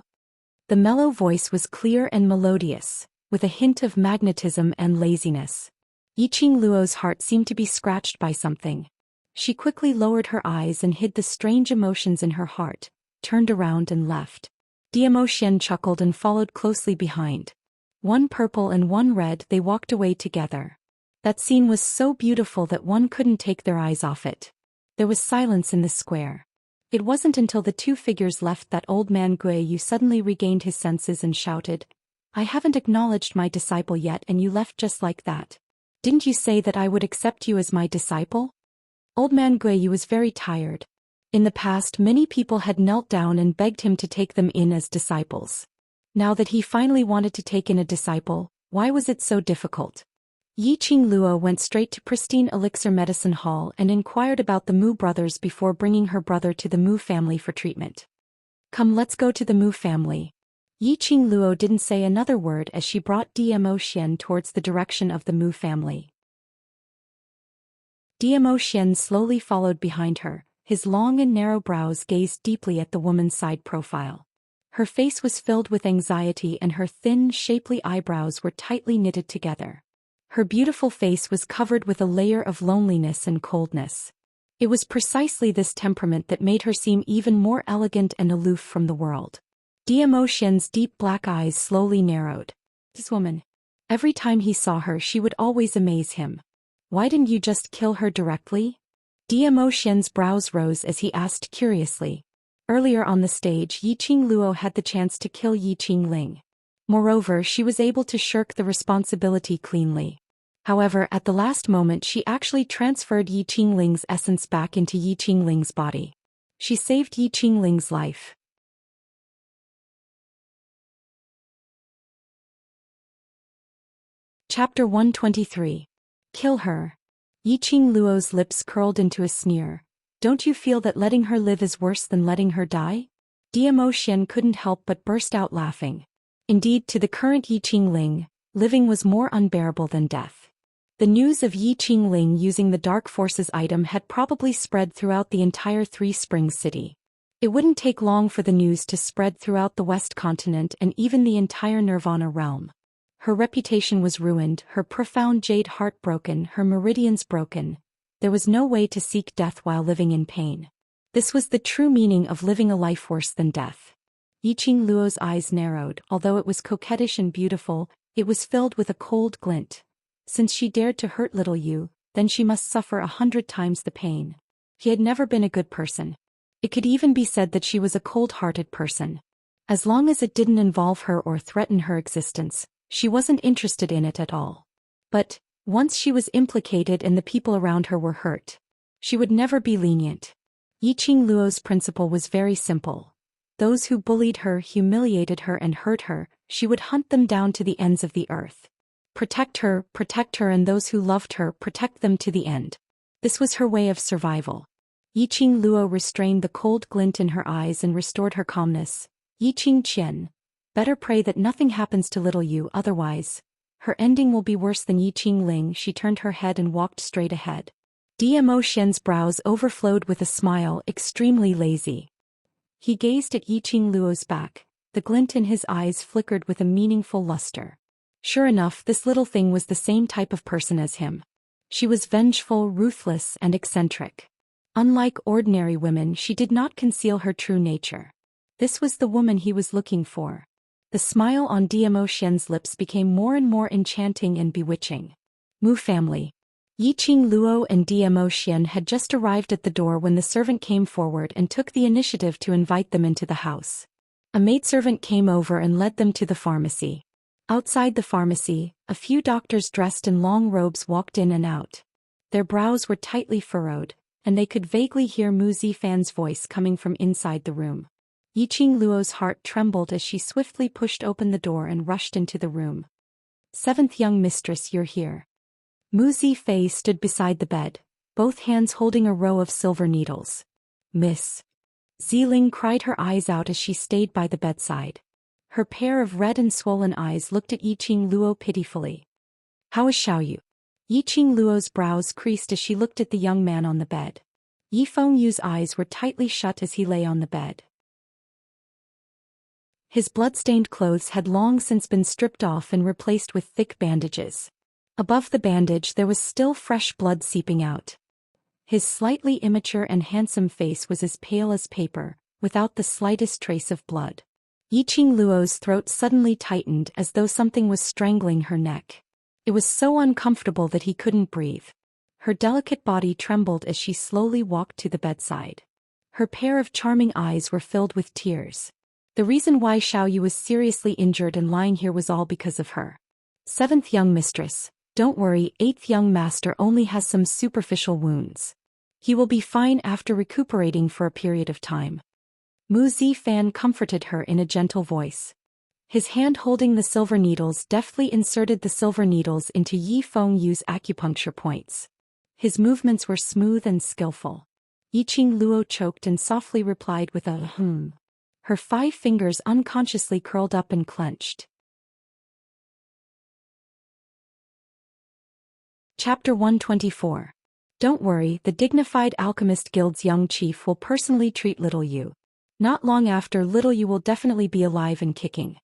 The mellow voice was clear and melodious, with a hint of magnetism and laziness. Yiqing Luo's heart seemed to be scratched by something. She quickly lowered her eyes and hid the strange emotions in her heart, turned around and left. Zhou Xian chuckled and followed closely behind. One purple and one red, they walked away together. That scene was so beautiful that one couldn't take their eyes off it. There was silence in the square. It wasn't until the 2 figures left that old man Guiyu suddenly regained his senses and shouted, "I haven't acknowledged my disciple yet and you left just like that. Didn't you say that I would accept you as my disciple?" Old man Guiyu was very tired. In the past many people had knelt down and begged him to take them in as disciples. Now that he finally wanted to take in a disciple, why was it so difficult? Yiqing Luo went straight to Pristine Elixir Medicine Hall and inquired about the Mu brothers before bringing her brother to the Mu family for treatment. "Come, let's go to the Mu family." Yiqing Luo didn't say another word as she brought Zhou Xian towards the direction of the Mu family. Zhou Xian slowly followed behind her. His long and narrow brows gazed deeply at the woman's side profile. Her face was filled with anxiety and her thin, shapely eyebrows were tightly knitted together. Her beautiful face was covered with a layer of loneliness and coldness. It was precisely this temperament that made her seem even more elegant and aloof from the world. Zhou Xian's deep black eyes slowly narrowed. This woman. Every time he saw her she would always amaze him. Why didn't you just kill her directly? Zhou Xian's brows rose as he asked curiously. Earlier on the stage, Yiqing Luo had the chance to kill Yiqing Ling. Moreover, she was able to shirk the responsibility cleanly. However, at the last moment she actually transferred Yiqing Ling's essence back into Yiqing Ling's body. She saved Yiqing Ling's life. Chapter 123. Kill her. Yiqing Luo's lips curled into a sneer. Don't you feel that letting her live is worse than letting her die? Zhou Xian couldn't help but burst out laughing. Indeed, to the current Yiqing Ling, living was more unbearable than death. The news of Yiqing Ling using the Dark Forces item had probably spread throughout the entire Three Springs city. It wouldn't take long for the news to spread throughout the West continent and even the entire Nirvana realm. Her reputation was ruined, her profound jade heart broken, her meridians broken. There was no way to seek death while living in pain. This was the true meaning of living a life worse than death. Yiqing Luo's eyes narrowed. Although it was coquettish and beautiful, it was filled with a cold glint. Since she dared to hurt little Yu, then she must suffer 100 times the pain. He had never been a good person. It could even be said that she was a cold-hearted person. As long as it didn't involve her or threaten her existence, she wasn't interested in it at all. But once she was implicated and the people around her were hurt, she would never be lenient. Yiqing Luo's principle was very simple. Those who bullied her, humiliated her and hurt her, she would hunt them down to the ends of the earth. Protect her, and those who loved her, protect them to the end. This was her way of survival. Yiqing Luo restrained the cold glint in her eyes and restored her calmness. Yiqing Qian, better pray that nothing happens to little Yu, otherwise her ending will be worse than Yiqing Ling. She turned her head and walked straight ahead. Dmo Xian's brows overflowed with a smile, extremely lazy. He gazed at Yiqing Luo's back. The glint in his eyes flickered with a meaningful luster. Sure enough, this little thing was the same type of person as him. She was vengeful, ruthless, and eccentric. Unlike ordinary women, she did not conceal her true nature. This was the woman he was looking for. The smile on Dmo Xian's lips became more and more enchanting and bewitching. Mu family. Yiqing Luo and Dmo Xian had just arrived at the door when the servant came forward and took the initiative to invite them into the house. A maidservant came over and led them to the pharmacy. Outside the pharmacy, a few doctors dressed in long robes walked in and out. Their brows were tightly furrowed, and they could vaguely hear Mu Zifan's voice coming from inside the room. Yiqing Luo's heart trembled as she swiftly pushed open the door and rushed into the room. "Seventh young mistress, you're here." Mu Zifei stood beside the bed, both hands holding a row of silver needles. "Miss." Ziling cried her eyes out as she stayed by the bedside. Her pair of red and swollen eyes looked at Yiqing Luo pitifully. "How is Xiaoyu?" Yiqing Luo's brows creased as she looked at the young man on the bed. Yifeng Yu's eyes were tightly shut as he lay on the bed. His blood-stained clothes had long since been stripped off and replaced with thick bandages. Above the bandage there was still fresh blood seeping out. His slightly immature and handsome face was as pale as paper, without the slightest trace of blood. Yiqing Luo's throat suddenly tightened as though something was strangling her neck. It was so uncomfortable that he couldn't breathe. Her delicate body trembled as she slowly walked to the bedside. Her pair of charming eyes were filled with tears. The reason why Xiaoyu was seriously injured and lying here was all because of her. "Seventh young mistress, don't worry, eighth young master only has some superficial wounds. He will be fine after recuperating for a period of time." Mu Zifan comforted her in a gentle voice. His hand holding the silver needles deftly inserted the silver needles into Yifeng Yu's acupuncture points. His movements were smooth and skillful. Yiqing Luo choked and softly replied with a "hmm." Her 5 fingers unconsciously curled up and clenched. Chapter 124. Don't worry, the dignified Alchemist Guild's young chief will personally treat little Yu. Not long after, little Yu will definitely be alive and kicking.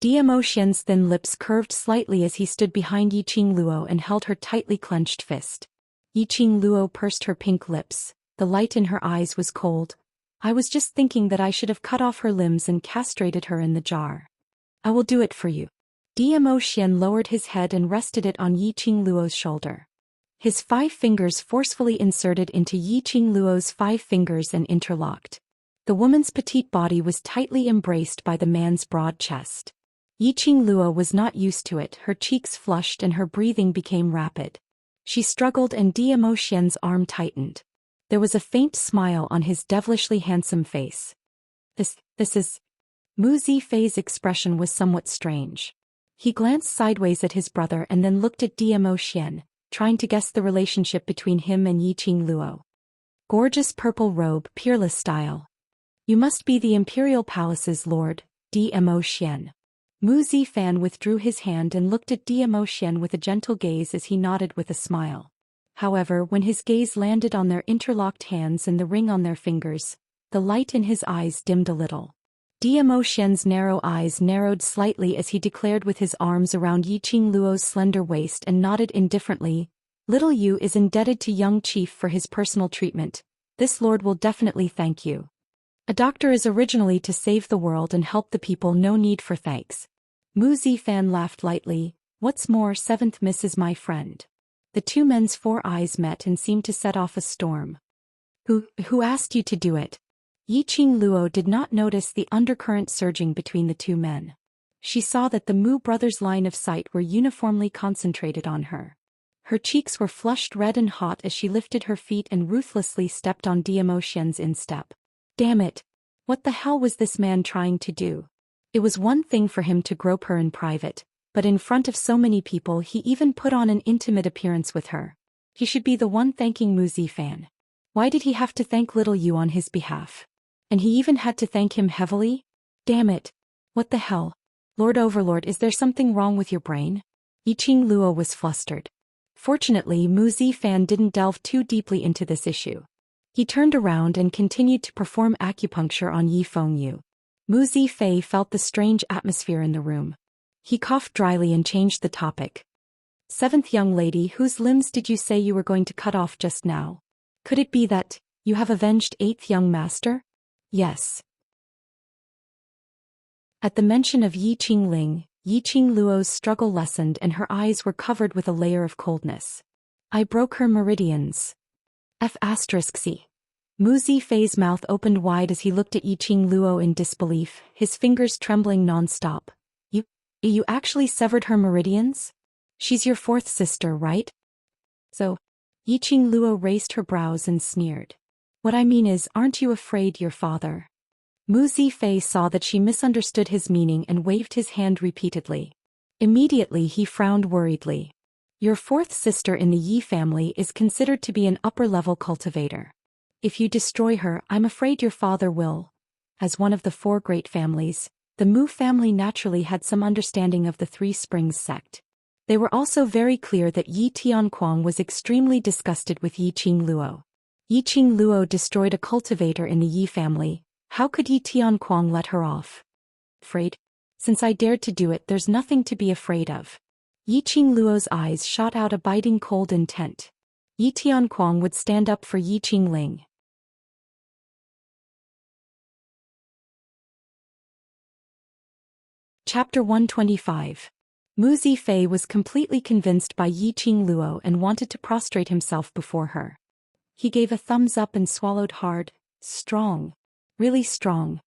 Dmo Xian's thin lips curved slightly as he stood behind Yiqing Luo and held her tightly clenched fist. Yiqing Luo pursed her pink lips. The light in her eyes was cold. "I was just thinking that I should have cut off her limbs and castrated her in the jar. I will do it for you." Dmo Xian lowered his head and rested it on Yiqing Luo's shoulder. His 5 fingers forcefully inserted into Yiqing Luo's 5 fingers and interlocked. The woman's petite body was tightly embraced by the man's broad chest. Yiqing Luo was not used to it, her cheeks flushed and her breathing became rapid. She struggled and Zhou Xian's arm tightened. There was a faint smile on his devilishly handsome face. This is... Mu Zifei's expression was somewhat strange. He glanced sideways at his brother and then looked at Zhou Xian, trying to guess the relationship between him and Yiqing Luo. Gorgeous purple robe, peerless style. You must be the Imperial Palace's lord, Zhou Xian. Mu Zifan withdrew his hand and looked at Zhou Xian with a gentle gaze as he nodded with a smile. However, when his gaze landed on their interlocked hands and the ring on their fingers, the light in his eyes dimmed a little. Zhou Xian's narrow eyes narrowed slightly as he declared with his arms around Yiqing Luo's slender waist and nodded indifferently, "Little Yu is indebted to young chief for his personal treatment. This lord will definitely thank you. A doctor is originally to save the world and help the people, no need for thanks." Mu Zifan laughed lightly. "What's more, 7th Miss is my friend." The two men's four eyes met and seemed to set off a storm. Who asked you to do it?" Yiqing Luo did not notice the undercurrent surging between the two men. She saw that the Mu brothers' line of sight were uniformly concentrated on her. Her cheeks were flushed red and hot as she lifted her feet and ruthlessly stepped on Zhou Xian's instep. Damn it! What the hell was this man trying to do? It was one thing for him to grope her in private, but in front of so many people he even put on an intimate appearance with her. He should be the one thanking Mu Zifan. Why did he have to thank little Yu on his behalf? And he even had to thank him heavily? Damn it! What the hell? Lord Overlord, is there something wrong with your brain? Yiqing Luo was flustered. Fortunately, Mu Zifan didn't delve too deeply into this issue. He turned around and continued to perform acupuncture on Yifeng. Mu Zifei felt the strange atmosphere in the room. He coughed dryly and changed the topic. "7th young lady, whose limbs did you say you were going to cut off just now? Could it be that you have avenged 8th young master?" "Yes." At the mention of Yiqing Luo's struggle lessened and her eyes were covered with a layer of coldness. "I broke her meridians." F***C. Mu Zifei's mouth opened wide as he looked at Yiqing Luo in disbelief, his fingers trembling non-stop. You actually severed her meridians? She's your 4th sister, right?" "So?" Yiqing Luo raised her brows and sneered. "What I mean is, aren't you afraid your father?" Mu Zifei saw that she misunderstood his meaning and waved his hand repeatedly. Immediately he frowned worriedly. "Your 4th sister in the Yi family is considered to be an upper-level cultivator. If you destroy her, I'm afraid your father will." As one of the 4 great families, the Mu family naturally had some understanding of the Three Springs sect. They were also very clear that Yi Tianquang was extremely disgusted with Yiqing Luo. Yiqing Luo destroyed a cultivator in the Yi family. How could Yi Tianquang let her off? "Afraid? Since I dared to do it, there's nothing to be afraid of." Yiqing Luo's eyes shot out a biting cold intent. Yi Tianquang would stand up for Yiqing Ling. Chapter 125. Mu Zifei was completely convinced by Yiqing Luo and wanted to prostrate himself before her. He gave a thumbs up and swallowed hard. "Strong. Really strong."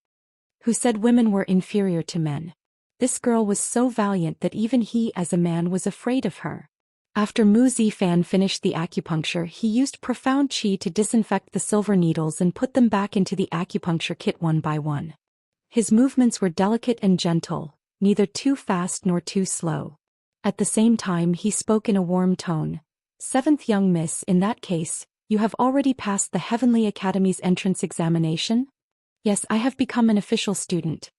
Who said women were inferior to men? This girl was so valiant that even he as a man was afraid of her. After Mu Zifan finished the acupuncture, he used profound qi to disinfect the silver needles and put them back into the acupuncture kit one by one. His movements were delicate and gentle, neither too fast nor too slow. At the same time he spoke in a warm tone. "7th young miss, in that case, you have already passed the Heavenly Academy's entrance examination?" "Yes, I have become an official student."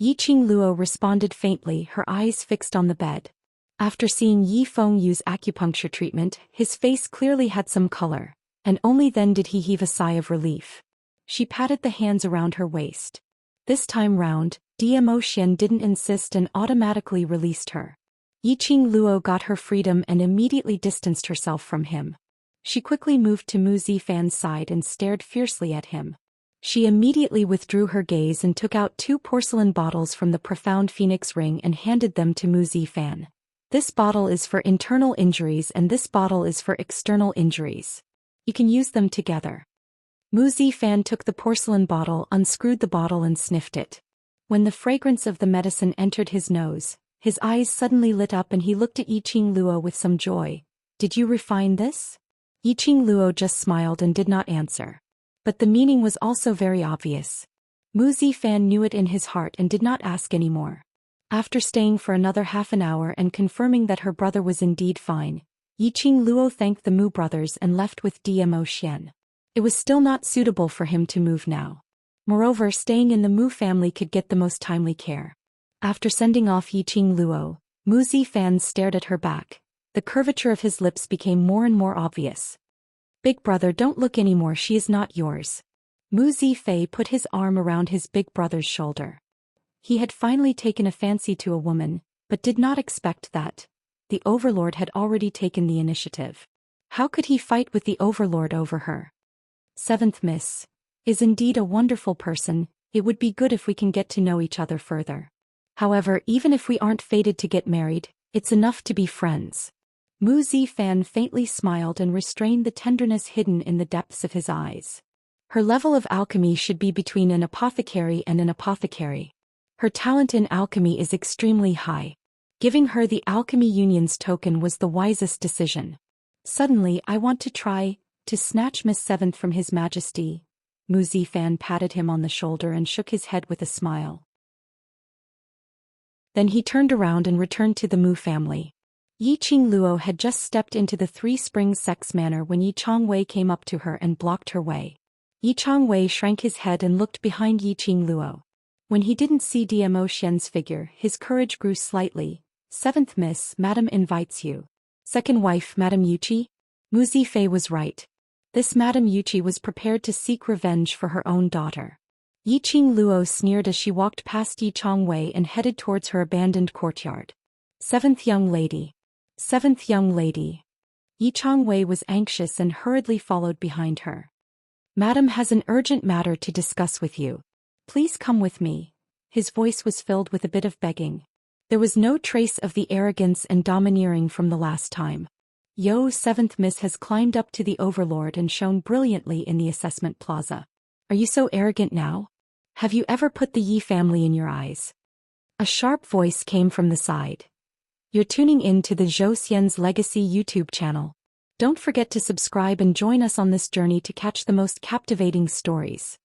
Yiqing Luo responded faintly, her eyes fixed on the bed. After seeing Yifeng use acupuncture treatment, his face clearly had some color, and only then did he heave a sigh of relief. She patted the hands around her waist. This time round, Zhou Xian didn't insist and automatically released her. Yiqing Luo got her freedom and immediately distanced herself from him. She quickly moved to Mu Zifan's side and stared fiercely at him. She immediately withdrew her gaze and took out 2 porcelain bottles from the profound phoenix ring and handed them to Mu Zifan. "This bottle is for internal injuries and this bottle is for external injuries. You can use them together." Mu Zifan took the porcelain bottle, unscrewed the bottle and sniffed it. When the fragrance of the medicine entered his nose, his eyes suddenly lit up and he looked at Yiqing Luo with some joy. Did you refine this? Yiqing Luo just smiled and did not answer. But the meaning was also very obvious. Mu Zifan knew it in his heart and did not ask any more. After staying for another half an hour and confirming that her brother was indeed fine, Yiqing Luo thanked the Mu brothers and left with Zhou Xian. It was still not suitable for him to move now. Moreover, staying in the Mu family could get the most timely care. After sending off Yiqing Luo, Mu Zifan stared at her back. The curvature of his lips became more and more obvious. Big brother, don't look anymore, she is not yours. Mu Zifei put his arm around his big brother's shoulder. He had finally taken a fancy to a woman, but did not expect that. The overlord had already taken the initiative. How could he fight with the overlord over her? Seventh Miss is indeed a wonderful person. It would be good if we can get to know each other further. However, even if we aren't fated to get married, it's enough to be friends. Mu Zifan faintly smiled and restrained the tenderness hidden in the depths of his eyes. Her level of alchemy should be between an apothecary and an apothecary. Her talent in alchemy is extremely high. Giving her the alchemy union's token was the wisest decision. Suddenly, I want to try to snatch Miss Seventh from His Majesty. Mu Zifan patted him on the shoulder and shook his head with a smile. Then he turned around and returned to the Mu family. Yiqing Luo had just stepped into the Three Springs Sex Manor when Yi Changwei came up to her and blocked her way. Yi Changwei shrank his head and looked behind Yiqing Luo. When he didn't see Zhou Xian's figure, his courage grew slightly. Seventh Miss, Madam invites you. Second wife, Madam Yuqi? Mu Zifei was right. This Madam Yuqi was prepared to seek revenge for her own daughter. Yiqing Luo sneered as she walked past Yi Changwei and headed towards her abandoned courtyard. Seventh young lady. Seventh young lady. Yi Changwei was anxious and hurriedly followed behind her. Madam has an urgent matter to discuss with you. Please come with me. His voice was filled with a bit of begging. There was no trace of the arrogance and domineering from the last time. Seventh Miss has climbed up to the overlord and shone brilliantly in the assessment plaza. Are you so arrogant now? Have you ever put the Yi family in your eyes? A sharp voice came from the side. You're tuning in to the Zhou Xian's Legacy YouTube channel. Don't forget to subscribe and join us on this journey to catch the most captivating stories.